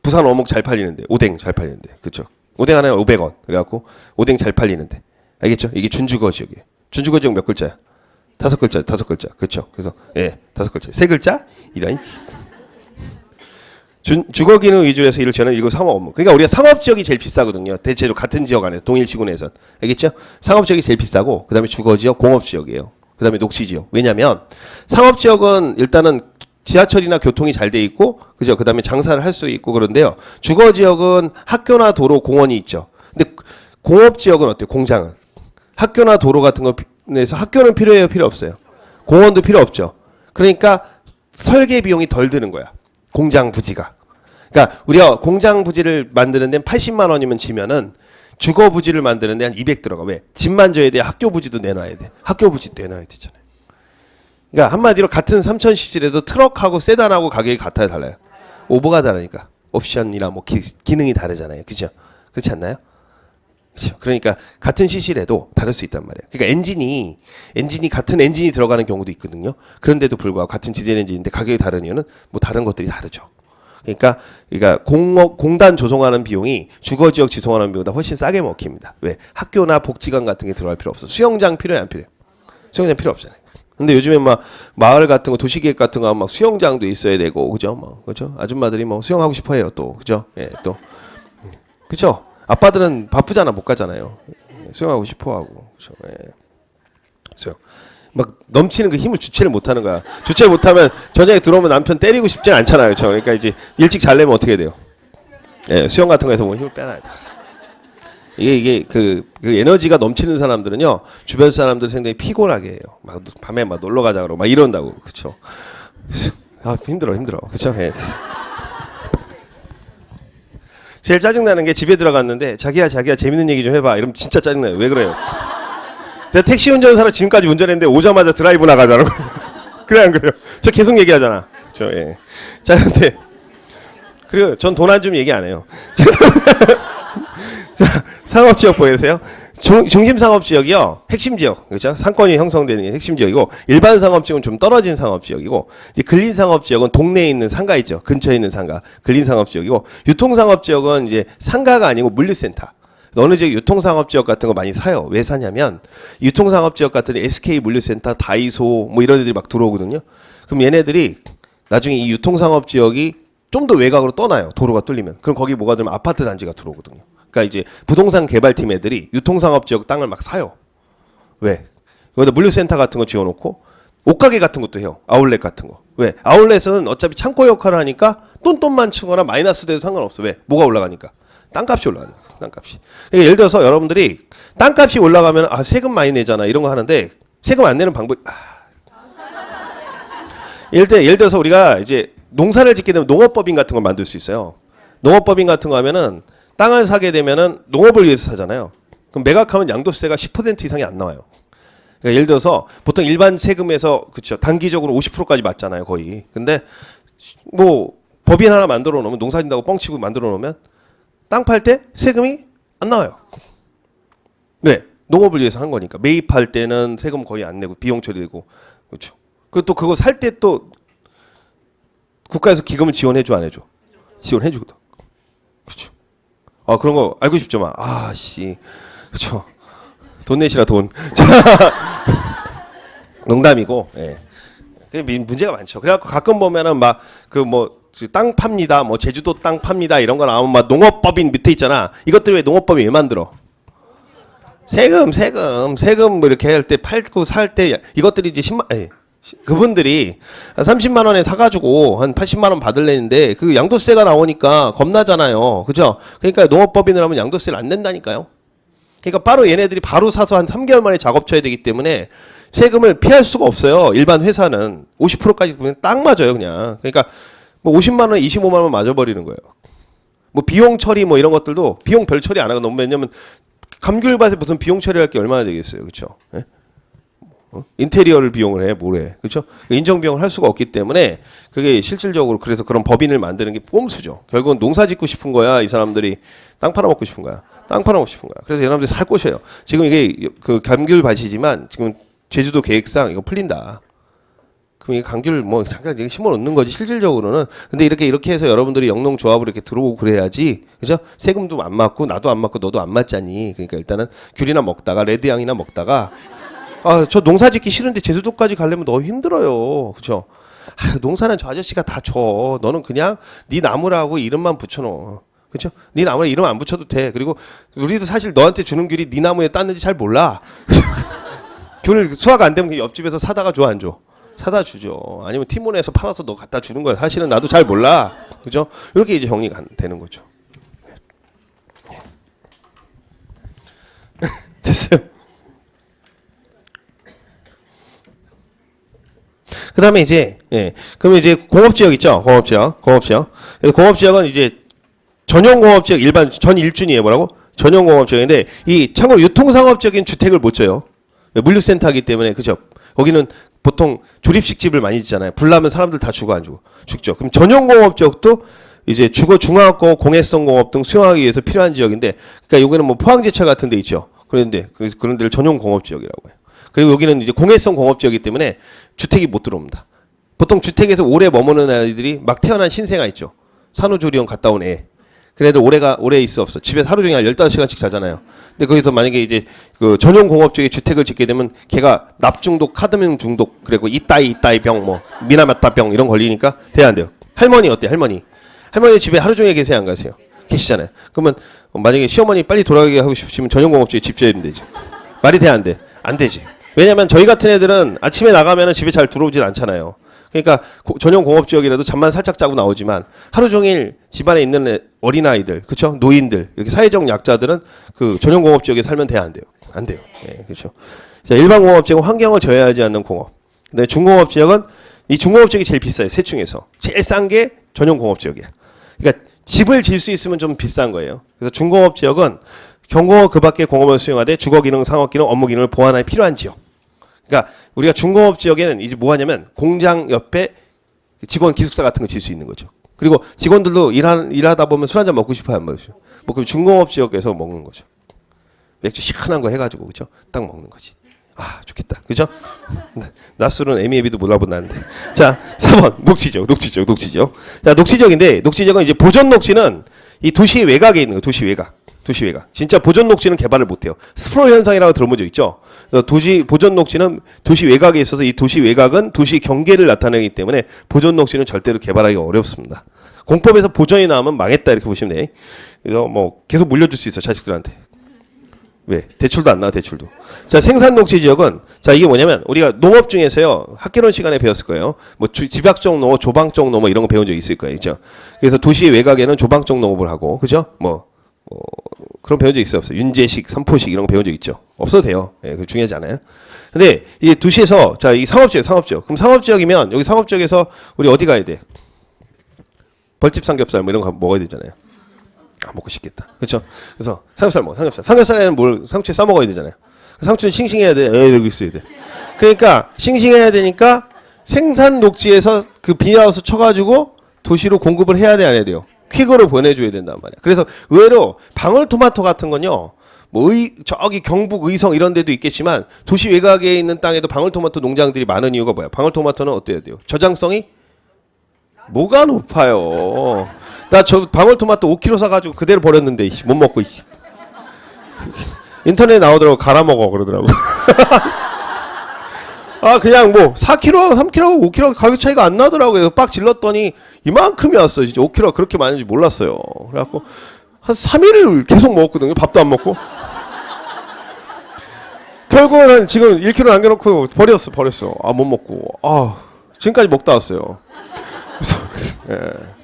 [SPEAKER 1] 부산 어묵 잘 팔리는데, 오뎅 잘 팔리는데, 그렇죠? 오뎅 하나에 500원. 그래갖고 오뎅 잘 팔리는데, 알겠죠? 이게 준주거 지역이에요. 준주거 지역 몇 글자야? 5글자, 5글자. 그렇죠. 그래서 예, 5글자. 3글자? 이라인. 주거 기능 위주로 해서 이를 지어는 이거 상업 업무. 그러니까 우리가 상업 지역이 제일 비싸거든요. 대체로 같은 지역 안에서 동일 지구내에서. 알겠죠? 상업 지역이 제일 비싸고 그다음에 주거 지역, 공업 지역이에요. 그다음에 녹지 지역. 왜냐면 상업 지역은 일단은 지하철이나 교통이 잘 돼 있고 그죠? 그다음에 장사를 할 수 있고 그런데요. 주거 지역은 학교나 도로, 공원이 있죠. 근데 공업 지역은 어때요? 공장은 학교나 도로 같은 거 그래서 학교는 필요해요, 필요 없어요? 공원도 필요 없죠. 그러니까 설계 비용이 덜 드는 거야. 공장 부지가. 그러니까 우리가 공장 부지를 만드는 데는 80만 원이면 지면은 주거 부지를 만드는 데 한 200 들어가. 왜? 집만 줘야 돼. 학교 부지도 내놔야 돼. 학교 부지도 내놔야 되잖아요. 그러니까 한마디로 같은 3000cc라도 트럭하고 세단하고 가격이 같아요, 달라요? 오버가 다르니까. 옵션이나 뭐 기능이 다르잖아요. 그죠? 그렇지 않나요? 그렇죠. 그러니까 같은 cc라도 다를 수 있단 말이에요. 그러니까 엔진이 같은 엔진이 들어가는 경우도 있거든요. 그런데도 불구하고 같은 디젤 엔진인데 가격이 다른 이유는 뭐 다른 것들이 다르죠. 그러니까 공단 조성하는 비용이 주거지역 지성하는 비용보다 훨씬 싸게 먹힙니다. 왜? 학교나 복지관 같은 게 들어갈 필요 없어. 수영장 필요해 안 필요해? 수영장 필요 없잖아요. 근데 요즘에 막 마을 같은 거 도시계획 같은 거 하면 막 수영장도 있어야 되고 그죠? 뭐 그죠? 아줌마들이 뭐 수영하고 싶어해요 또 그죠? 예, 또 그죠? 아빠들은 바쁘잖아 못 가잖아요. 수영하고 싶어하고 그죠? 예. 수영. 막 넘치는 그 힘을 주체를 못하는 거야. 주체 못하면 저녁에 들어오면 남편 때리고 싶진 않잖아요, 그렇죠? 그러니까 이제 일찍 자려면 어떻게 돼요? 예, 수영 같은 거에서 뭐 힘을 빼놔야 돼. 이게 그 에너지가 넘치는 사람들은요 주변 사람들 상당히 피곤하게 해요. 막 밤에 막 놀러 가자 그러고 막 이런다고, 그렇죠? 아 힘들어, 그렇죠? 예. 제일 짜증나는 게 집에 들어갔는데 자기야 재밌는 얘기 좀 해봐. 이러면 진짜 짜증나요. 왜 그래요? 내가 택시 운전사로 지금까지 운전했는데 오자마자 드라이브 나가자고. 그래 안 그래요? 저 계속 얘기하잖아. 그렇죠? 예. 자 근데 그리고 전 돈 안 주면 얘기 안 해요. 자, 상업지역 보이세요? 중심 상업지역이요. 핵심 지역. 그렇죠? 상권이 형성되는 게 핵심 지역이고 일반 상업지역은 좀 떨어진 상업지역이고 이제 근린 상업지역은 동네에 있는 상가 있죠. 근처에 있는 상가. 근린 상업지역이고 유통 상업지역은 이제 상가가 아니고 물류센터. 어느 지역 유통상업지역 같은 거 많이 사요. 왜 사냐면 유통상업지역 같은 SK 물류센터, 다이소 뭐 이런 애들이 막 들어오거든요. 그럼 얘네들이 나중에 이 유통상업지역이 좀 더 외곽으로 떠나요. 도로가 뚫리면. 그럼 거기 뭐가 되면 아파트 단지가 들어오거든요. 그러니까 이제 부동산 개발팀 애들이 유통상업지역 땅을 막 사요. 왜? 여기다 물류센터 같은 거 지어놓고 옷가게 같은 것도 해요. 아울렛 같은 거. 왜? 아울렛은 어차피 창고 역할을 하니까 똔똔만 치거나 마이너스 돼도 상관없어. 왜? 뭐가 올라가니까? 땅값이 올라가요. 땅값이. 그러니까 예를 들어서 여러분들이 땅값이 올라가면 아 세금 많이 내잖아 이런 거 하는데 세금 안 내는 방법. 예를 들어서 우리가 이제 농사를 짓게 되면 농업법인 같은 걸 만들 수 있어요. 농업법인 같은 거 하면은 땅을 사게 되면은 농업을 위해서 사잖아요. 그럼 매각하면 양도세가 10% 이상이 안 나와요. 그러니까 예를 들어서 보통 일반 세금에서 그렇죠 단기적으로 50%까지 맞잖아요 거의. 근데 뭐 법인 하나 만들어 놓으면 농사 짓는다고 뻥치고 만들어 놓으면 땅 팔 때 세금이 안 나와요. 네, 농업을 위해서 한 거니까. 매입할 때는 세금 거의 안 내고 비용 처리되고 그렇죠. 그리고 또 그거 살 때 또 국가에서 기금을 지원해줘 안 해줘? 지원해주거든. 그렇죠. 아 그런 거 알고 싶죠, 막. 아씨, 그렇죠. 돈 내시라 돈. 농담이고, 예. 문제가 많죠. 그래갖고 가끔 보면은 막 그 뭐 땅 팝니다, 뭐 제주도 땅 팝니다 이런 거 나오면 막 농업법인 밑에 있잖아. 이것들 왜 농업법인 왜 만들어? 세금 뭐 이렇게 할 때 팔고 살 때 이것들이 이제 10만 그분들이 30만 원에 사가지고 한 80만 원 받을래는데 그 양도세가 나오니까 겁나잖아요. 그죠? 그러니까 농업법인을 하면 양도세를 안 낸다니까요. 그러니까 바로 얘네들이 바로 사서 한 3개월 만에 작업 쳐야 되기 때문에 세금을 피할 수가 없어요. 일반 회사는 50%까지 보면 딱 맞아요, 그냥. 그러니까 뭐 50만 원, 25만 원 맞아버리는 거예요. 뭐 비용 처리 뭐 이런 것들도 비용 별 처리 안 하고 너무 왜냐면 감귤밭에 무슨 비용 처리할 게 얼마나 되겠어요, 그렇죠? 예? 인테리어를 비용을 해, 뭘 해, 그렇죠? 인정 비용을 할 수가 없기 때문에 그게 실질적으로 그래서 그런 법인을 만드는 게 꼼수죠. 결국은 농사 짓고 싶은 거야, 이 사람들이 땅 팔아먹고 싶은 거야, 땅 팔아먹고 싶은 거야. 그래서 여러분들이 살 곳이에요. 지금 이게 그 감귤밭이지만 지금 제주도 계획상 이거 풀린다. 그럼 이게 감귤 뭐 잠깐 이게 심어 놓는 거지 실질적으로는. 근데 이렇게 해서 여러분들이 영농조합으로 이렇게 들어오고 그래야지, 그죠? 세금도 안 맞고 나도 안 맞고 너도 안 맞잖니. 그러니까 일단은 귤이나 먹다가 레드향이나 먹다가 아, 저 농사 짓기 싫은데 제주도까지 가려면 너무 힘들어요. 그죠? 아, 농사는 저 아저씨가 다 줘. 너는 그냥 네 나무라고 이름만 붙여놓어. 그죠? 네 나무에 이름 안 붙여도 돼. 그리고 우리도 사실 너한테 주는 귤이 네 나무에 땄는지 잘 몰라. 귤 수확 안 되면 옆집에서 사다가 줘, 안 줘? 사다 주죠. 아니면 티몬에서 팔아서 너 갖다 주는 거야. 사실은 나도 잘 몰라. 그죠? 이렇게 이제 정리가 되는 거죠. 됐어요. 그다음에 이제 그러면 이제 공업 지역 있죠. 공업 지역. 공업 지역은 이제 전용 공업 지역 일반 전 일준이에요. 뭐라고? 전용 공업 지역인데 이 참고로 유통상업적인 주택을 못 줘요. 물류센터이기 때문에 그죠? 거기는 보통 조립식 집을 많이 짓잖아요. 불나면 사람들 다 죽어 안 죽어? 죽죠. 그럼 전용 공업 지역도 이제 주거 중화학고 공해성 공업 등 수용하기 위해서 필요한 지역인데, 그러니까 여기는 뭐 포항제철 같은 데 있죠. 그런데 그런 데를 전용 공업 지역이라고 해요. 그리고 여기는 이제 공해성 공업 지역이기 때문에 주택이 못 들어옵니다. 보통 주택에서 오래 머무는 아이들이 막 태어난 신생아 있죠. 산후조리원 갔다 온 애. 그래도 오래 있어 없어. 집에서 하루 종일 15시간씩 자잖아요. 근데 거기서 만약에 이제 그 전용 공업 지역에 주택을 짓게 되면 걔가 납중독, 카드뮴 중독, 그리고 이따이 병, 뭐 미나마타 병 이런 거 걸리니까 돼야 안 돼요. 할머니 어때? 할머니 집에 하루 종일 계세요, 안 가세요? 계시잖아요. 그러면 만약에 시어머니 빨리 돌아가게 하고 싶으면 전용 공업 지역에 집 지어야 되지. 말이 돼, 안 돼? 안 되지. 왜냐면 저희 같은 애들은 아침에 나가면 집에 잘 들어오진 않잖아요. 그러니까 전용 공업 지역이라도 잠만 살짝 자고 나오지만 하루 종일 집안에 있는 어린아이들, 그렇죠? 노인들, 이렇게 사회적 약자들은 그 전용 공업 지역에 살면 돼야 안 돼요. 안 돼요. 예, 그렇죠. 자, 일반 공업 지역은 환경을 저해하지 않는 공업. 근데 중공업 지역은 이 중공업 지역이 제일 비싸요. 세 중에서. 제일 싼 게 전용 공업 지역이야. 그러니까 집을 질 수 있으면 좀 비싼 거예요. 그래서 중공업 지역은 경공업 그 밖의 공업을 수용하되 주거 기능, 상업 기능, 업무 기능을 보완하기 필요한 지역. 그러니까 우리가 중공업 지역에는 이제 뭐 하냐면 공장 옆에 직원 기숙사 같은 거 질 수 있는 거죠. 그리고 직원들도 일하다 보면 술 한잔 먹고 싶어요, 안 먹으시죠? 뭐 그럼 중공업 지역에서 먹는 거죠. 맥주 시원한 거 해가지고 그죠? 딱 먹는 거지. 아 좋겠다, 그죠? 낮술은 애미애비도 몰라본다는데. 자, 4번 녹지지역. 자, 녹지지역인데 녹지지역은 이제 보존 녹지는 이 도시 외곽에 있는 거, 도시 외곽. 진짜 보존 녹지는 개발을 못해요. 스프롤 현상이라고 들어본 적 있죠? 그래서 보존 녹지는 도시 외곽에 있어서 이 도시 외곽은 도시 경계를 나타내기 때문에 보존 녹지는 절대로 개발하기가 어렵습니다. 공법에서 보존이 나오면 망했다 이렇게 보시면 돼. 그래서 뭐 계속 물려줄 수 있어 자식들한테. 왜? 대출도 안 나와, 대출도. 자, 생산 녹지 지역은 자 이게 뭐냐면 우리가 농업 중에서요 학개론 시간에 배웠을 거예요. 뭐 집약적 농업, 조방적 농업 이런 거 배운 적 있을 거예요, 그죠? 그래서 도시 외곽에는 조방적 농업을 하고, 그죠? 그런 배운 적 있어요, 없어요? 윤제식, 삼포식 이런 거 배운 적 있죠? 없어도 돼요. 예, 그 중요하지 않아요. 근데 이 도시에서 자, 이 상업지역. 그럼 상업지역이면 여기 상업지역에서 우리 어디 가야 돼? 벌집 삼겹살 뭐 이런 거 먹어야 되잖아요. 아, 먹고 싶겠다. 그렇죠? 그래서 삼겹살 먹어. 삼겹살에는 뭘 상추에 싸 먹어야 되잖아요. 상추는 싱싱해야 돼. 여기 있어야 돼. 그러니까 싱싱해야 되니까 생산 녹지에서 그 비닐하우스 쳐가지고 도시로 공급을 해야 돼, 안 해야 돼요? 퀵으로 보내줘야 된단 말이야. 그래서 의외로 방울토마토 같은 건요, 뭐 저기 경북 의성 이런 데도 있겠지만 도시 외곽에 있는 땅에도 방울토마토 농장들이 많은 이유가 뭐야? 방울토마토는 어때야 돼요? 저장성이 뭐가 높아요. 나 저 방울토마토 5kg 사가지고 그대로 버렸는데 못 먹고 인터넷에 나오더라고. 갈아 먹어 그러더라고. 아 그냥 뭐 4kg하고 3kg하고 5kg 가격 차이가 안 나더라고요. 그래서 빡 질렀더니 이만큼이었어. 진짜 5kg가 그렇게 많은지 몰랐어요. 그래갖고 한 3일을 계속 먹었거든요. 밥도 안 먹고. 결국은 지금 1kg 남겨놓고 버렸어. 아 못 먹고. 아 지금까지 먹다 왔어요. 그래서 예.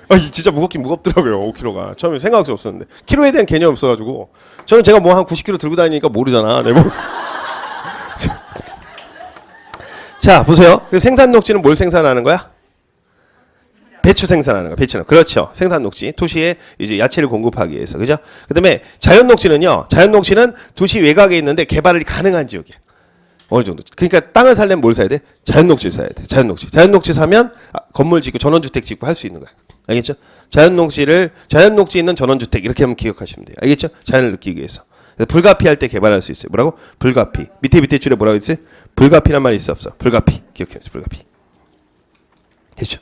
[SPEAKER 1] 아 진짜 무겁긴 무겁더라고요. 5kg가. 처음에 생각할 수 없었는데 키로에 대한 개념이 없어가지고 저는 제가 뭐 한 90kg 들고 다니니까 모르잖아. 내 몸. 자 보세요. 생산 녹지는 뭘 생산하는 거야? 배추 생산하는 거. 배추는 그렇죠. 생산 녹지. 도시에 이제 야채를 공급하기 위해서, 그죠? 그다음에 자연 녹지는요. 자연 녹지는 도시 외곽에 있는데 개발이 가능한 지역이야. 어느 정도. 그러니까 땅을 살려면 뭘 사야 돼? 자연 녹지를 사야 돼. 자연 녹지 사면 건물 짓고 전원주택 짓고 할 수 있는 거야. 알겠죠? 자연 녹지 있는 전원주택 이렇게 하면 기억하시면 돼요. 알겠죠? 자연을 느끼기 위해서. 불가피할 때 개발할 수 있어요. 뭐라고? 불가피. 밑에 줄에 뭐라고 했지? 불가피란 말이 있어 없어? 불가피. 기억해주세요. 불가피. 됐죠?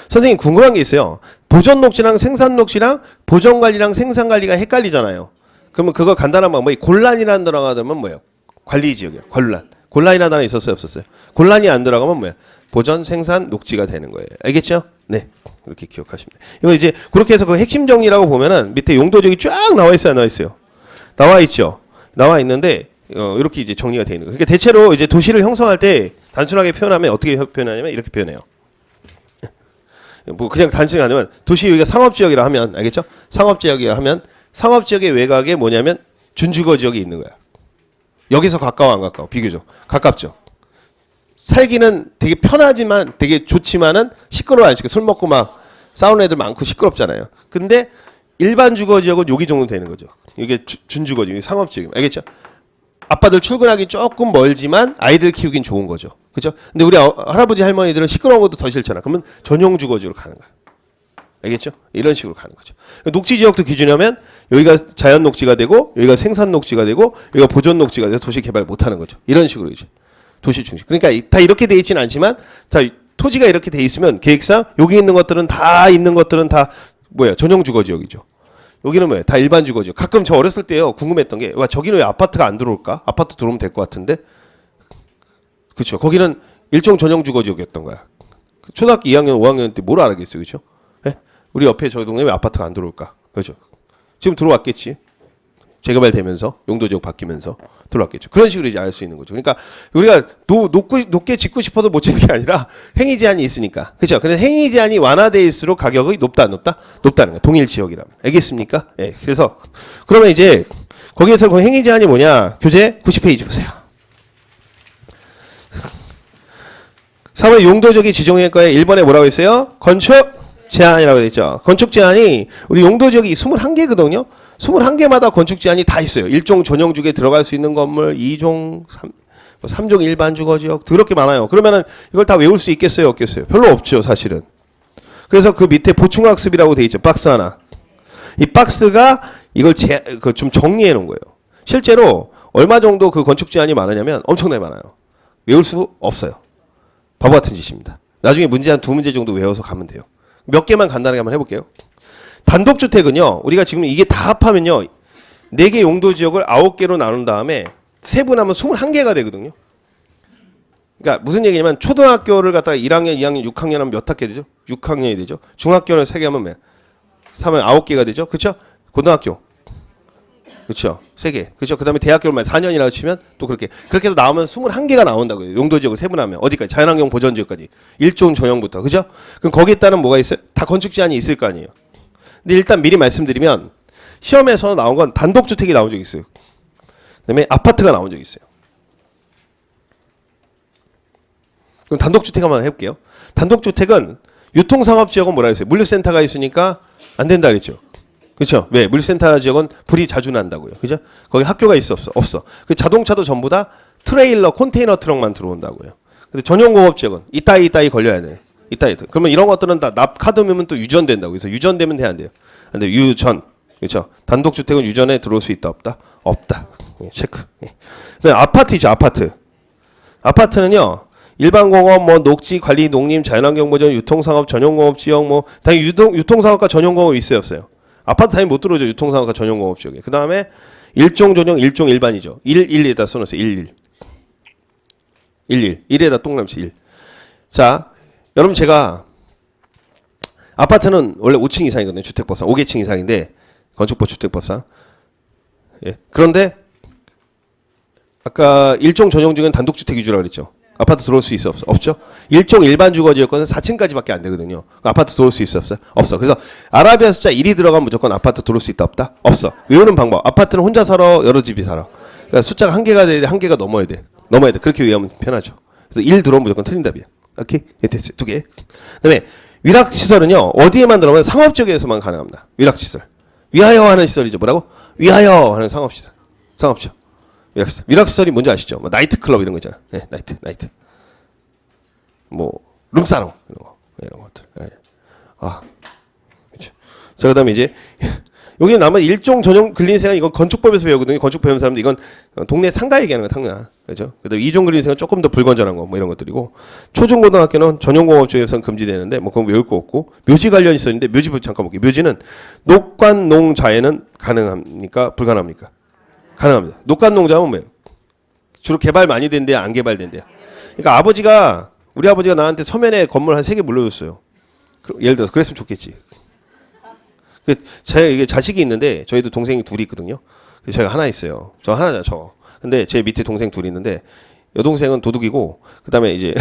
[SPEAKER 1] 선생님 궁금한 게 있어요. 보존 녹지랑 생산 녹지랑 보존 관리랑 생산 관리가 헷갈리잖아요. 그러면 그거 간단한 방법이 곤란이라는 단어가 들어가면 뭐예요? 관리 지역이에요. 곤란이라는 단어 있었어요, 없었어요? 곤란이 안 들어가면 뭐야? 보존, 생산, 녹지가 되는 거예요. 알겠죠? 네. 이렇게 기억하시면 돼요. 이거 이제 그렇게 해서 그 핵심 정리라고 보면은 밑에 용도적이 쫙 나와 있어요, 안 나와 있어요? 나와 있죠. 나와 있는데 이렇게 이제 정리가 되어 있는 거예요. 그러니까 대체로 이제 도시를 형성할 때 단순하게 표현하면 어떻게 표현하냐면 이렇게 표현해요. 뭐 그냥 단순히 하면 도시 여기가 상업지역이라 하면 알겠죠? 상업지역이라 하면 상업지역의 외곽에 뭐냐면 준주거 지역이 있는 거야. 여기서 가까워 안 가까워? 비교적 가깝죠. 살기는 되게 편하지만 되게 좋지만은 시끄러워 안 시끄러. 술 먹고 막 싸우는 애들 많고 시끄럽잖아요. 근데 일반 주거 지역은 여기 정도 되는 거죠. 이게 준주거 지역, 상업지역. 알겠죠? 아빠들 출근하기 조금 멀지만 아이들 키우긴 좋은 거죠. 그죠? 근데 우리 할아버지 할머니들은 시끄러운 것도 더 싫잖아. 그러면 전용 주거지로 가는 거야. 알겠죠? 이런 식으로 가는 거죠. 녹지 지역도 기준하면 여기가 자연 녹지가 되고 여기가 생산 녹지가 되고 여기가 보존 녹지가 돼서 도시 개발 못 하는 거죠. 이런 식으로 이제 도시 중심. 그러니까 다 이렇게 돼 있지는 않지만 자, 토지가 이렇게 돼 있으면 계획상 여기 있는 것들은 다 뭐야? 전용 주거 지역이죠. 여기는 뭐예요? 다 일반 주거 지역. 가끔 저 어렸을 때요 궁금했던 게 와, 저기는 왜 아파트가 안 들어올까? 아파트 들어오면 될 것 같은데. 그렇죠. 거기는 일종 전용 주거 지역이었던 거야. 초등학교 2학년, 5학년 때 뭘 알겠어요. 그렇죠? 네? 우리 옆에 저 동네에 왜 아파트가 안 들어올까? 그렇죠. 지금 들어왔겠지. 재개발되면서 용도지역 바뀌면서 들어왔겠죠. 그런 식으로 이제 알 수 있는 거죠. 그러니까 우리가 높게 짓고 싶어도 못 짓는 게 아니라 행위 제한이 있으니까. 그렇죠. 근데 행위 제한이 완화돼있을수록 가격이 높다 안 높다? 높다는 거예요. 동일 지역이라면. 알겠습니까? 예. 네. 그래서 그러면 이제 거기에서 그 행위 제한이 뭐냐? 교재 90페이지 보세요. 3월 용도지역이 지정할 거에 1번에 뭐라고 했어요? 건축 제한이라고 되어 있죠. 건축 제한이 우리 용도지역이 21개거든요. 21개마다 건축 제한이 다 있어요. 1종 전용주기에 들어갈 수 있는 건물, 2종, 3종 일반 주거지역 그렇게 많아요. 그러면은 이걸 다 외울 수 있겠어요? 없겠어요? 별로 없죠, 사실은. 그래서 그 밑에 보충학습이라고 되어 있죠. 박스 하나. 이 박스가 이걸 좀 정리해 놓은 거예요. 실제로 얼마 정도 그 건축 제한이 많으냐면 엄청나게 많아요. 외울 수 없어요. 바보 같은 짓입니다. 나중에 문제 한 2문제 정도 외워서 가면 돼요. 몇 개만 간단하게 한번 해볼게요. 단독주택은요. 우리가 지금 이게 다 합하면요. 4개 용도지역을 9개로 나눈 다음에 세분하면 21개가 되거든요. 그러니까 무슨 얘기냐면 초등학교를 갖다가 1학년, 2학년, 6학년 하면 몇 학기 되죠? 6학년이 되죠. 중학교는 3개 하면 몇? 3하면 9개가 되죠. 그렇죠? 고등학교. 그렇죠. 3개. 그렇죠. 그다음에 대학교를 4년이라고 치면 또 그렇게 해서 나오면 21개가 나온다고요. 용도지역을 세분하면 어디까지? 자연환경 보전지역까지. 1종 전용부터. 그죠? 그럼 거기에 따른 뭐가 있어요? 다 건축 제한이 있을 거 아니에요. 근데 일단 미리 말씀드리면 시험에서 나온 건 단독주택이 나온 적이 있어요. 그다음에 아파트가 나온 적이 있어요. 그럼 단독주택 한번 해볼게요. 단독주택은 유통상업지역은 뭐라 했어요? 물류센터가 있으니까 안 된다 그랬죠. 그렇죠? 왜? 물류센터 지역은 불이 자주 난다고요. 그죠? 거기 학교가 있어 없어? 없어. 그 자동차도 전부 다 트레일러, 컨테이너 트럭만 들어온다고요. 근데 전용공업지역은 이따이 걸려야 돼요. 이따이. 그러면 이런 것들은 다 납 카드면 또 유전된다고. 그래서 유전되면 돼 안 돼요? 근데 유전. 그렇죠? 단독주택은 유전에 들어올 수 있다 없다? 없다. 예, 체크. 예. 그다음에 아파트죠. 아파트. 아파트는요. 일반공업, 녹지, 관리, 농림, 자연환경 보전, 유통상업, 전용공업지역, 당연히 유통상업과 전용공업이 있어요, 없어요? 아파트 당연히 못 들어오죠. 유통상업과 전용공업지역에. 그 다음에 일종 전용, 일종 일반이죠. 1에다 써놓으세요. 11. 1에다 동그라미 1. 자, 여러분 제가 아파트는 원래 5층 이상이거든요. 주택법상 5개층 이상인데 건축법 주택법상. 예. 그런데 아까 일종 전용 중엔 단독주택 위주라고 그랬죠. 아파트 들어올 수 있어 없어? 없죠. 일종 일반 주거지역은 4층까지밖에 안 되거든요. 아파트 들어올 수 있어 없어요? 없어. 그래서 아라비아 숫자 1이 들어가면 무조건 아파트 들어올 수 있다 없다? 없어. 외우는 방법. 아파트는 혼자 살아, 여러 집이 살아. 그러니까 숫자가 한 개가 넘어야 돼. 그렇게 외우면 편하죠. 그래서 1 들어오면 무조건 틀린 답이에요. 오케이? 예, 됐어요. 2개. 그다음에 위락시설은요. 어디에만 들어가면 상업지역에서만 가능합니다. 위락시설. 위하여 하는 시설이죠. 뭐라고? 위하여 하는 상업시설. 상업지역. 위락시설이 뭔지 아시죠? 나이트클럽 이런 거 있잖아. 네, 나이트. 룸사롱 이런 것들. 네. 그렇죠. 자, 그다음에 이제 여기 남은 일종 전용 근린생활 이건 건축법에서 배우거든요. 건축 배우는 사람들 이건 동네 상가 얘기하는 거 상가. 그렇죠? 그다음 이종 근린생활 조금 더 불건전한 거 이런 것들이고 초중고등학교는 전용공업지역에서는 금지되는데 그건 외울 거 없고 묘지 관련 있었는데 묘지부터 잠깐 볼게요. 묘지는 녹관농자에는 가능합니까? 불가능합니까? 가능합니다. 녹관농자면 뭐예요? 주로 개발 많이 된 데야 안 개발된 데야. 그러니까 우리 아버지가 나한테 서면에 건물 한 3개 물려줬어요. 예를 들어서 그랬으면 좋겠지. 제가 이게 자식이 있는데 저희도 동생이 둘이 있거든요. 제가 하나 있어요. 저 하나잖아 저. 근데 제 밑에 동생 둘이 있는데 여동생은 도둑이고 그다음에 이제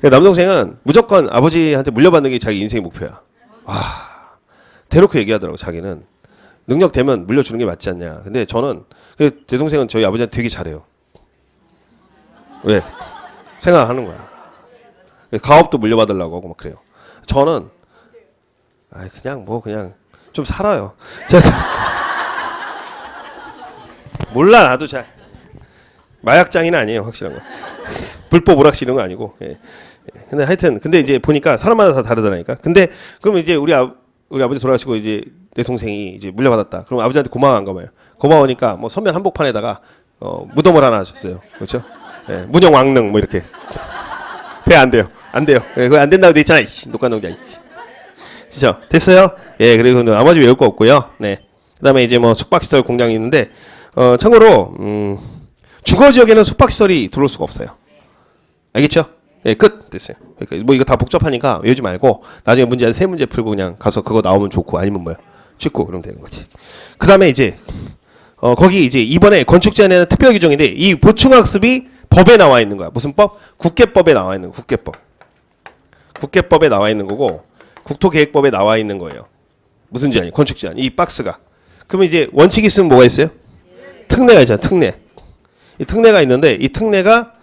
[SPEAKER 1] 남동생은 무조건 아버지한테 물려받는 게 자기 인생의 목표야. 와 대놓고 얘기하더라고 자기는. 능력 되면 물려주는 게 맞지 않냐. 근데 저는 제 동생은 저희 아버지한테 되게 잘해요. 왜? 생각하는 거야. 가업도 물려받으려고 하고 막 그래요. 저는 그냥 그냥 좀 살아요. 몰라 나도 잘 마약장이는 아니에요 확실한 거. 불법 오락실 이런 거 아니고. 예. 근데 하여튼 근데 이제 보니까 사람마다 다 다르더라니까. 근데 그럼 이제 우리 아버지 돌아가시고 이제 내 동생이 이제 물려받았다. 그럼 아버지한테 고마워한가 봐요. 고마우니까 뭐 선면 한복판에다가 무덤을 하나 하셨어요. 그렇죠? 예. 문영왕릉 뭐 이렇게. 돼 안 돼요. 안 돼요. 예, 그거 안 된다고 돼 있잖아. 녹관동자. 그죠? 됐어요? 예, 그리고 나머지 외울 거 없고요. 네. 그다음에 이제 뭐 숙박시설 공장이 있는데 참고로 주거 지역에는 숙박시설이 들어올 수가 없어요. 알겠죠? 예, 끝 됐어요. 그러니까 뭐 이거 다 복잡하니까 외우지 말고 나중에 문제 세 문제 풀고 그냥 가서 그거 나오면 좋고 아니면 뭐야 찍고 그러면 되는 거지. 그다음에 이제 거기 이제 이번에 건축 제한에는 특별 규정인데 이 보충학습이 법에 나와 있는 거야. 무슨 법? 국계법에 나와 있는 거. 국계법. 국계법에 나와 있는 거고 국토계획법에 나와 있는 거예요. 무슨 제한? 건축 제한. 이 박스가. 그러면 이제 원칙이 있으면 뭐가 있어요? 특례가 있잖아. 특례. 이 특례가 있는데 이 특례가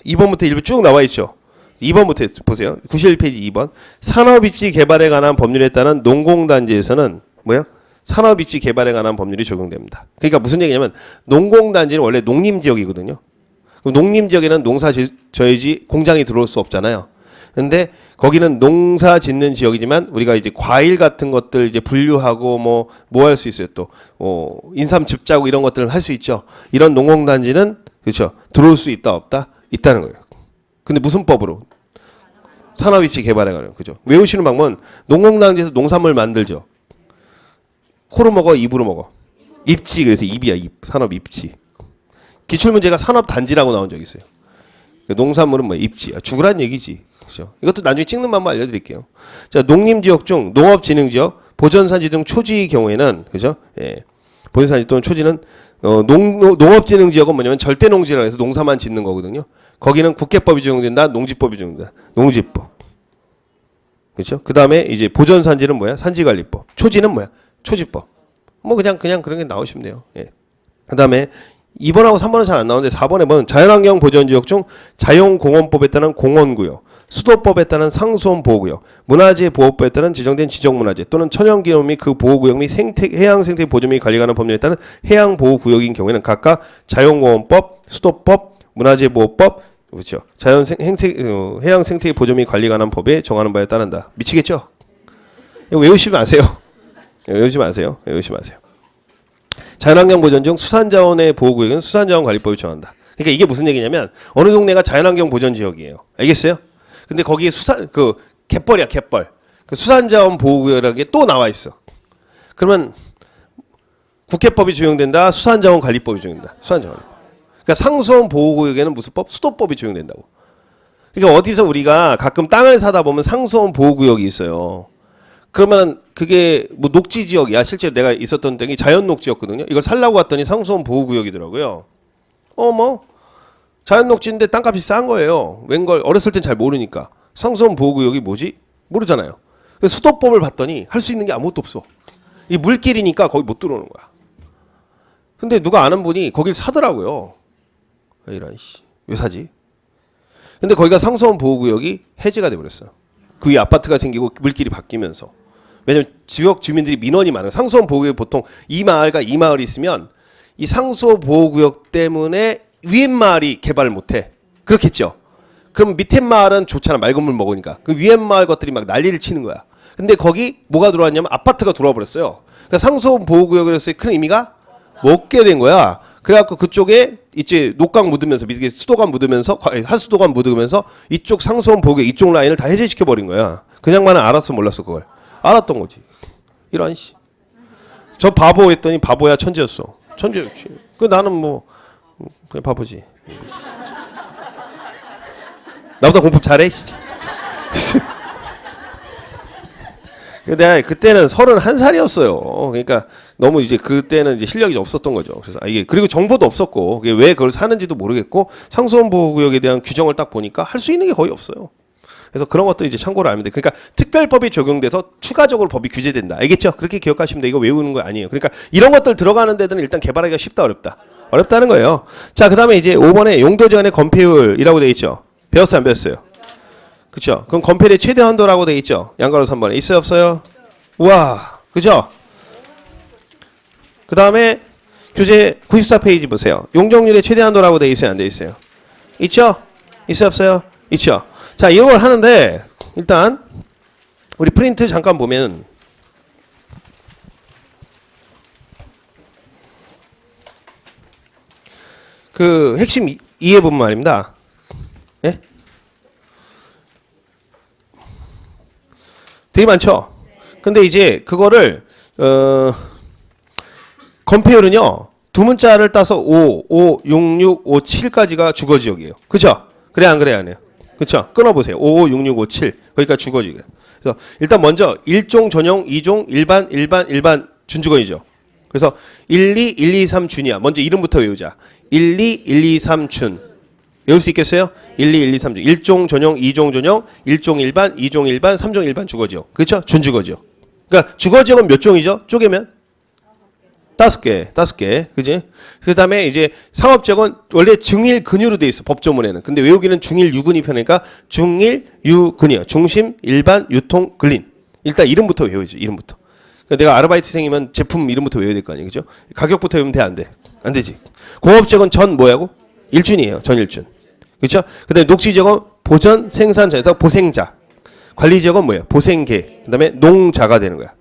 [SPEAKER 1] 2번부터 일부 쭉 나와 있죠. 2번부터 보세요. 91페이지 2번. 산업입지 개발에 관한 법률에 따른 농공단지에서는 뭐야? 산업입지 개발에 관한 법률이 적용됩니다. 그러니까 무슨 얘기냐면 농공단지는 원래 농림지역이거든요. 그럼 농림지역에는 농사저지 공장이 들어올 수 없잖아요. 근데 거기는 농사 짓는 지역이지만 우리가 이제 과일 같은 것들 이제 분류하고 뭐 할 수 있어요. 또 인삼 즙자고 이런 것들을 할 수 있죠. 이런 농공단지는 그렇죠. 들어올 수 있다 없다? 있다는 거예요. 근데 무슨 법으로? 산업입지 개발에 관한 그죠. 외우시는 방법은 농공단지에서 농산물 만들죠. 코로 먹어, 입으로 먹어. 입지 그래서 입이야, 입. 산업 입지. 기출 문제가 산업 단지라고 나온 적이 있어요. 농산물은 뭐 입지. 죽으란 얘기지. 그죠? 이것도 나중에 찍는 방법 알려드릴게요. 자, 농림지역 중 농업진흥지역, 보전산지 등 초지의 경우에는 그죠? 예. 보전산지 또는 초지는 농업진흥지역은 뭐냐면 절대농지라고 해서 농사만 짓는 거거든요. 거기는 국계법이 적용된다, 농지법이 적용된다. 농지법. 그렇죠? 그 다음에 이제 보전산지는 뭐야? 산지관리법. 초지는 뭐야? 초지법. 뭐 그냥 그런 게 나오시면 돼요. 예. 그 다음에 2번하고 3번은 잘 안 나오는데 4번에 보면 자연환경 보전지역 중 자연공원법에 따른 공원구역, 수도법에 따른 상수원 보호구역, 문화재 보호법에 따른 지정된 지정문화재 또는 천연기념 및 그 보호구역 및 해양생태 보존 및 관리 관한 법률에 따른 해양보호구역인 경우에는 각각 자연공원법, 수도법, 문화재보호법, 그렇죠. 해양생태 보존 및 관리 관한 법에 정하는 바에 따른다. 미치겠죠? 이거 외우시면 아세요. 외우지 마세요. 외우지 마세요. 자연환경 보전 중 수산자원의 보호구역은 수산자원관리법이 정한다. 그러니까 이게 무슨 얘기냐면 어느 동네가 자연환경 보전 지역이에요. 알겠어요? 근데 거기에 갯벌이야, 갯벌. 그 수산자원 보호구역이라는 게 또 나와 있어. 그러면 국회법이 적용된다, 수산자원관리법이 적용된다. 수산자원. 그러니까 상수원 보호구역에는 무슨 법? 수도법이 적용된다고. 그러니까 어디서 우리가 가끔 땅을 사다 보면 상수원 보호구역이 있어요. 그러면 그게 뭐 녹지 지역이야. 실제 내가 있었던 데가 자연 녹지였거든요. 이걸 살라고 갔더니 상수원 보호구역이더라고요. 뭐 자연 녹지인데 땅값이 싼 거예요. 웬걸 어렸을 땐 잘 모르니까. 상수원 보호구역이 뭐지? 모르잖아요. 그래서 수도법을 봤더니 할 수 있는 게 아무것도 없어. 이 물길이니까 거기 못 들어오는 거야. 근데 누가 아는 분이 거길 사더라고요. 이런 씨. 왜 사지? 근데 거기가 상수원 보호구역이 해제가 돼 버렸어요. 그 위에 아파트가 생기고 물길이 바뀌면서. 왜냐면 지역 주민들이 민원이 많아요. 상수원 보호구역 보통 이 마을과 이 마을이 있으면 이 상수원 보호구역 때문에 위에 마을이 개발을 못해. 그렇겠죠. 그럼 밑에 마을은 좋잖아. 맑은 물 먹으니까. 그 위에 마을 것들이 막 난리를 치는 거야. 근데 거기 뭐가 들어왔냐면 아파트가 들어와 버렸어요. 그러니까 상수원 보호구역으로서의 큰 의미가 못 없게 된 거야. 그래갖고 그쪽에 이제 녹강 묻으면서 밑에 수도관 묻으면서 하수도관 묻으면서 이쪽 상수원 보호구역 이쪽 라인을 다 해제시켜 버린 거야. 그냥만은 알았어 몰랐어 그걸. 알았던 거지. 이런 씨. 저 바보 했더니 바보야 천재였어. 천재였지. 그 나는 뭐 그냥 바보지. 나보다 공부 잘해. 내가 그때는 31살이었어요. 그러니까 너무 이제 그때는 이제 실력이 없었던 거죠. 그래서 이게 그리고 정보도 없었고 왜 그걸 사는지도 모르겠고 상수원 보호구역에 대한 규정을 딱 보니까 할 수 있는 게 거의 없어요. 그래서 그런 것도 이제 참고를 알면 돼. 그러니까 특별법이 적용돼서 추가적으로 법이 규제된다. 알겠죠? 그렇게 기억하시면 돼. 이거 외우는 거 아니에요. 그러니까 이런 것들 들어가는 데들은 일단 개발하기가 쉽다 어렵다. 어렵다는 거예요. 자, 그 다음에 이제 5번에 용도제한의 건폐율이라고 되어 있죠. 배웠어요, 안 배웠어요? 그쵸? 그럼 건폐율의 최대 한도라고 되어 있죠. 양가로 3번에 있어요, 없어요? 우와, 그죠? 그 다음에 교재 94페이지 보세요. 용적률의 최대 한도라고 되어 있어요, 안 되어 있어요? 있죠? 있어요, 없어요? 있죠? 자, 이런 걸 하는데 일단 우리 프린트 잠깐 보면 그 핵심 이해 부분 말입니다. 예? 되게 많죠? 근데 이제 그거를 건폐율은요. 두 문자를 따서 5, 5, 6, 6, 5, 7까지가 주거지역이에요. 그죠? 그래 안 그래 안 해요? 그쵸? 끊어보세요. 5, 5, 6, 6, 5, 7. 거기가 주거지역이에요. 그래서 일단 먼저 1종, 전용, 2종, 일반 준주거이죠. 그래서 1, 2, 1, 2, 3 준이야. 먼저 이름부터 외우자. 1, 2, 1, 2, 3 준. 외울 수 있겠어요? 1, 2, 1, 2, 3 준. 1종 전용, 2종 전용, 1종 일반, 2종 일반, 3종 일반 주거지역. 그렇죠? 준주거지역. 그러니까 주거지역은 몇 종이죠? 쪼개면? 5개. 그지? 그 다음에 이제 상업지역은 원래 중일 근유로 돼 있어. 법조문에는. 근데 외우기는 중일 유근이 편하니까 중일 유근이요. 중심, 일반, 유통, 근린. 일단 이름부터 외워야죠. 이름부터. 그러니까 내가 아르바이트생이면 제품 이름부터 외워야 될 거 아니에요. 그죠? 가격부터 외우면 돼, 안 돼? 안 되지. 공업지역은 전 뭐야고? 일준이에요. 전 일준. 그렇죠? 그다음에 녹지지역은 보전 생산자에서 보생자. 관리지역은 뭐예요? 보생계. 그다음에 농자가 되는 거야.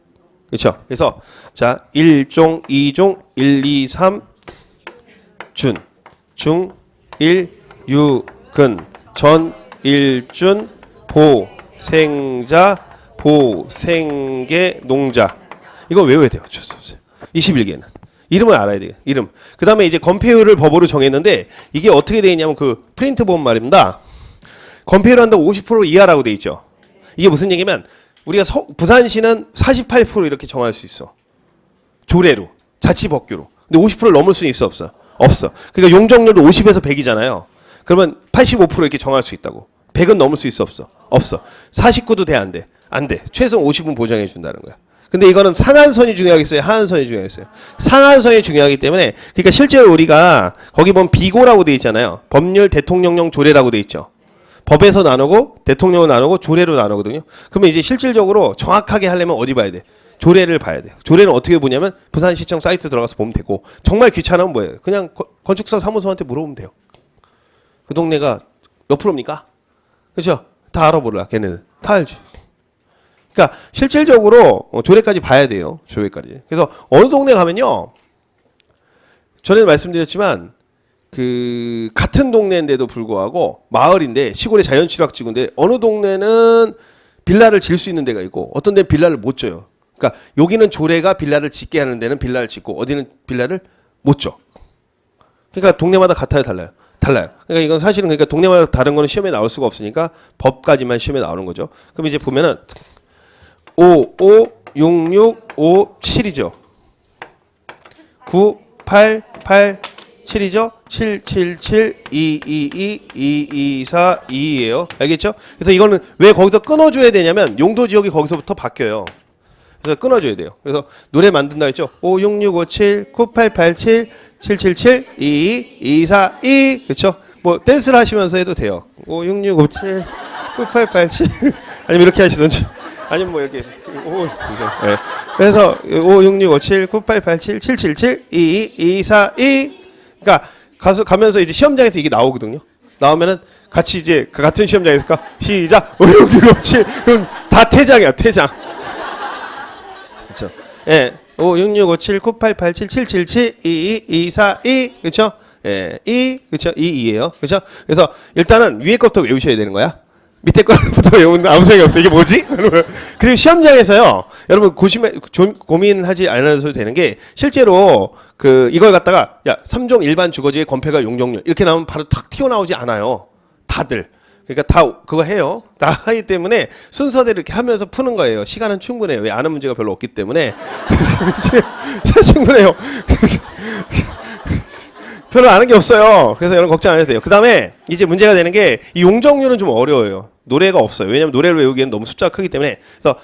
[SPEAKER 1] 그렇죠? 그래서 자, 1종, 2종, 1, 2, 3 준, 중, 1, 유, 근, 전, 일준, 보생자, 보생계, 농자. 이거 외워야 돼요. 어쩔 수 없어요. 21개는. 이름을 알아야 돼요. 이름. 그 다음에 이제 건폐율을 법으로 정했는데 이게 어떻게 되어 있냐면 그 프린트 보면 말입니다. 건폐율 한도 50% 이하라고 되어 있죠. 이게 무슨 얘기냐면 우리가 부산시는 48% 이렇게 정할 수 있어. 조례로. 자치법규로. 근데 50%를 넘을 수는 있어, 없어? 없어. 그러니까 용적률도 50에서 100이잖아요. 그러면 85% 이렇게 정할 수 있다고. 100은 넘을 수 있어, 없어? 없어. 49도 돼, 안 돼? 안 돼. 최소 50은 보장해 준다는 거야. 근데 이거는 상한선이 중요하겠어요? 하한선이 중요하겠어요? 상한선이 중요하기 때문에 그러니까 실제로 우리가 거기 보면 비고라고 돼 있잖아요. 법률 대통령령 조례라고 돼 있죠. 법에서 나누고 대통령으로 나누고 조례로 나누거든요. 그러면 이제 실질적으로 정확하게 하려면 어디 봐야 돼? 조례를 봐야 돼요. 조례는 어떻게 보냐면 부산시청 사이트 들어가서 보면 되고 정말 귀찮으면 뭐예요? 그냥 건축사 사무소한테 물어보면 돼요. 그 동네가 몇 프로입니까? 그렇죠? 다 알아보라 걔네는. 다 알지. 그러니까 실질적으로 조례까지 봐야 돼요. 조례까지. 그래서 어느 동네 가면요. 전에 말씀드렸지만 그 같은 동네인데도 불구하고 마을인데 시골의 자연취락지구인데 어느 동네는 빌라를 질 수 있는 데가 있고 어떤 데는 빌라를 못 져요. 그러니까 여기는 조례가 빌라를 짓게 하는 데는 빌라를 짓고 어디는 빌라를 못 줘. 그러니까 동네마다 같아요, 달라요? 달라요. 그러니까 이건 사실은 그러니까 동네마다 다른 거는 시험에 나올 수가 없으니까 법까지만 시험에 나오는 거죠. 그럼 이제 보면은 5, 5, 6, 6, 5, 7이죠. 9, 8, 8, 7이죠. 7, 7, 7, 2, 2, 2, 2, 2, 4, 2예요. 알겠죠? 그래서 이거는 왜 거기서 끊어줘야 되냐면 용도 지역이 거기서부터 바뀌어요. 그래서 끊어줘야 돼요. 그래서 노래 만든다 했죠. 5, 6, 6, 5, 7, 9, 8, 8, 7, 7, 7, 7, 2, 2, 4, 2. 그렇죠? 뭐 댄스를 하시면서 해도 돼요. 5, 6, 6, 5, 7, 9, 8, 8, 7. 아니면 이렇게 하시든지. 아니면 뭐 이렇게 5, 네. 그래서 5, 6, 6, 5, 7, 9, 8, 8, 7, 7, 7, 7, 2, 2, 4, 2. 그러니까 가면서 이제 시험장에서 이게 나오거든요. 나오면은 같이 이제 그 같은 시험장에서 시작 5, 6, 6, 5, 7. 그럼 다 퇴장이야, 퇴장. 그렇죠? 예. 5, 6, 6, 5, 7, 9, 8, 8, 7, 7, 7, 7, 2, 2, 2, 4, 2. 그렇죠? 예. 2. 그렇죠? 2, 2예요. 그렇죠? 그래서 일단은 위에 것부터 외우셔야 되는 거야. 밑에 거부터 외우는 아무 생각이 없어. 이게 뭐지? 그리고 시험장에서요. 여러분 고민하지 않아도 되는 게 실제로 그 이걸 갖다가 야 3종 일반 주거지의 건폐가 용적률 이렇게 나오면 바로 탁 튀어나오지 않아요. 다들. 그러니까 다 그거 해요. 다 하기 때문에 순서대로 이렇게 하면서 푸는 거예요. 시간은 충분해요. 왜 아는 문제가 별로 없기 때문에 충분해요. 별로 아는 게 없어요. 그래서 여러분 걱정 안 해도 돼요. 그 다음에 이제 문제가 되는 게 이 용적률은 좀 어려워요. 노래가 없어요. 왜냐면 노래를 외우기에는 너무 숫자가 크기 때문에. 그래서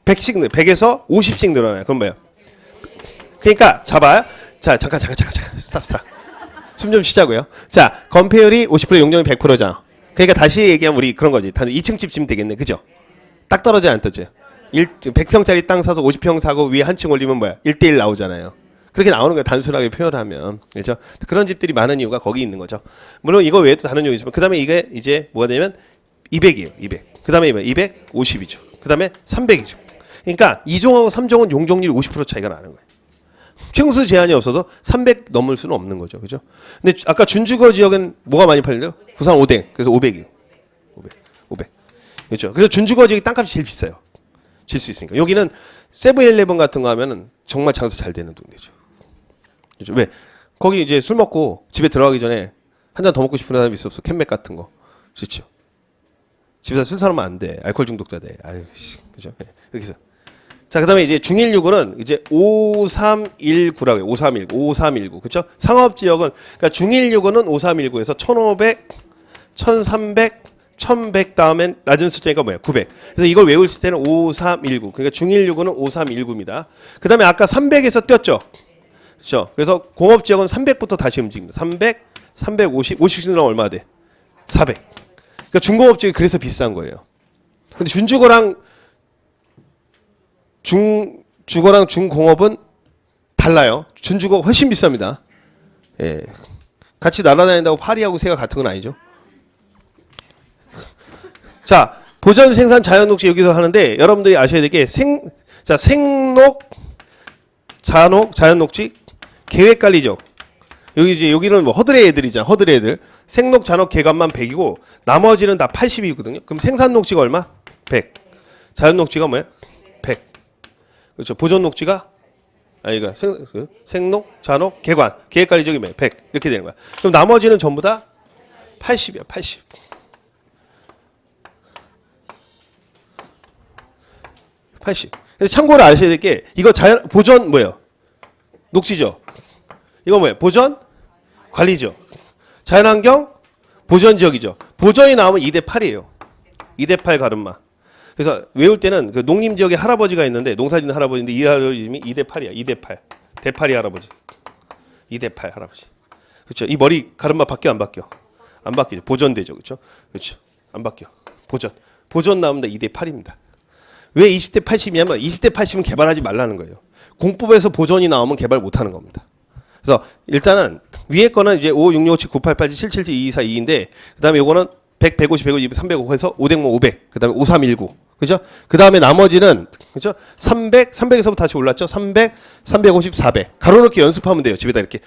[SPEAKER 1] 100에서 50씩 늘어나요. 그럼 뭐예요? 그러니까 잡아요. 자, 잠깐. 스탑. 숨 좀 쉬자고요. 자, 건폐율이 50% 용적률 100%잖아. 그러니까 다시 얘기하면 우리 그런 거지. 단 2층 집 지면 되겠네. 그죠? 딱 떨어져 안 떠져. 100평짜리 땅 사서 50평 사고 위에 한 층 올리면 뭐야? 1대1 나오잖아요. 그렇게 나오는 거예요. 단순하게 표현하면. 그렇죠? 그런 집들이 많은 이유가 거기 있는 거죠. 물론 이거 외에도 다른 이유 있지만 그다음에 이게 이제 뭐가 되면 200이에요. 200. 그다음에 250이죠. 그다음에 300이죠. 그러니까 2종하고 3종은 용적률이 50% 차이가 나는 거예요. 층수 제한이 없어서 300 넘을 수는 없는 거죠. 그죠? 근데 아까 준주거 지역은 뭐가 많이 팔려요? 부산 오뎅. 그래서 500이에요. 500. 그렇죠? 그래서 준주거 지역이 땅값이 제일 비싸요. 질 수 있으니까. 여기는 세븐일레븐 같은 거 하면은 정말 장사 잘 되는 동네죠. 그렇죠? 왜? 거기 이제 술 먹고 집에 들어가기 전에 한 잔 더 먹고 싶은 사람이 있어. 캔맥 같은 거. 그렇죠? 집에서 술 사면 안 돼. 알코올 중독자 돼. 아유, 그죠? 네. 이렇게 해서. 자, 그다음에 이제 중일유구는 이제 5319라고 해요. 5319. 그렇죠? 상업 지역은 그러니까 중일유구는 5319에서 1500, 1300, 1100 다음엔 낮은 숫자가 뭐예요? 900. 그래서 이걸 외울 때는 5319. 그러니까 중일유구는 5319입니다. 그다음에 아까 300에서 뛰었죠. 그렇죠? 그래서 공업 지역은 300부터 다시 움직입니다. 300, 350, 50씩 넣으면 얼마 돼? 400. 그러니까 중공업 지역이 그래서 비싼 거예요. 근데 준주거랑 중주거랑 중공업은 달라요. 준주거가 훨씬 비쌉니다. 예. 같이 날아다닌다고 파리하고 새가 같은 건 아니죠. 자, 보전 생산 자연녹지 여기서 하는데 여러분들이 아셔야 될 게 생녹, 잔녹, 자연녹지 계획관리죠. 여기 이제 여기는 뭐 허드레 애들이잖아. 허드레 애들. 생녹, 잔녹 계획만 100이고 나머지는 다 80이거든요. 그럼 생산녹지가 얼마? 100. 자연녹지가 뭐야? 100. 그렇죠. 보존녹지가 이거 생녹, 잔녹, 계관, 계획관리적이 뭐야? 100. 이렇게 되는 거야. 그럼 나머지는 전부 다 80이야. 80. 80. 그래서 참고로 아셔야 될 게 이거 자연 보전 뭐예요? 녹지죠. 이거 뭐예요? 보전 관리죠. 자연환경 보전 지역이죠. 보전이 나오면 2대 8이에요. 2대 8 가름마. 그래서 외울 때는 그 농림 지역에 할아버지가 있는데 농사짓는 할아버지인데 이 할아버님이 2대 8이야. 2대 8. 대파리 할아버지. 2대 8 할아버지. 그렇죠. 이 머리 가름마 바뀌어 안 바뀌어? 안 바뀌죠. 보전되죠. 그렇죠? 그렇죠. 안 바뀌어. 보전. 보전 나오면 2대 8입니다. 왜 20대 80이냐면 20대 80은 개발하지 말라는 거예요. 공법에서 보전이 나오면 개발 못 하는 겁니다. 그래서 일단은 위에 거는 이제 5, 6, 6, 7, 9, 8, 8, 7, 7, 7, 2, 4, 2인데 그다음에 요거는 100, 150, 150, 300 해서 500, 500. 그다음에 5319. 그죠? 그다음에 나머지는 그죠? 300, 300에서부터 다시 올랐죠? 300, 350, 400. 가로놓기 연습하면 돼요. 집에다 이렇게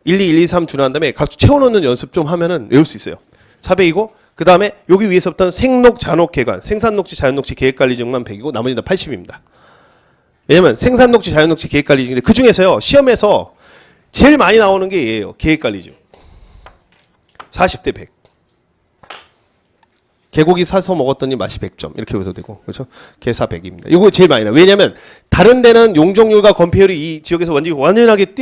[SPEAKER 1] 1, 2, 1, 2, 3 준하는 다음에 각 채워 넣는 연습 좀 하면은 외울 수 있어요. 400이고 그다음에 여기 위에서부터는 생녹, 잔녹, 계관, 생산녹지, 자연녹지, 계획관리지역만 100이고 나머지는 다 80입니다. 왜냐면 생산녹지, 자연녹지, 계획관리지역인데 그 중에서요. 시험에서 제일 많이 나오는 게 얘예요. 계획관리지역. 40대 100. 개고기 사서 먹었더니 맛이 100점 이렇게 해서 되고 그렇죠? 개사 100입니다. 이거 제일 많이 나. 왜냐면 다른 데는 용적률과 건폐율이 이 지역에서 완전하게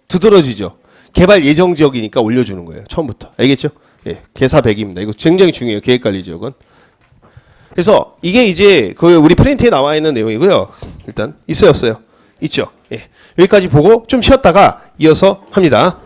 [SPEAKER 1] 두드러지죠. 개발 예정 지역이니까 올려주는 거예요. 처음부터. 알겠죠? 예, 개사 100입니다. 이거 굉장히 중요해요. 계획관리 지역은. 그래서 이게 이제 그 우리 프린트에 나와 있는 내용이고요. 일단 있어요, 없어요? 있죠. 예. 여기까지 보고 좀 쉬었다가 이어서 합니다.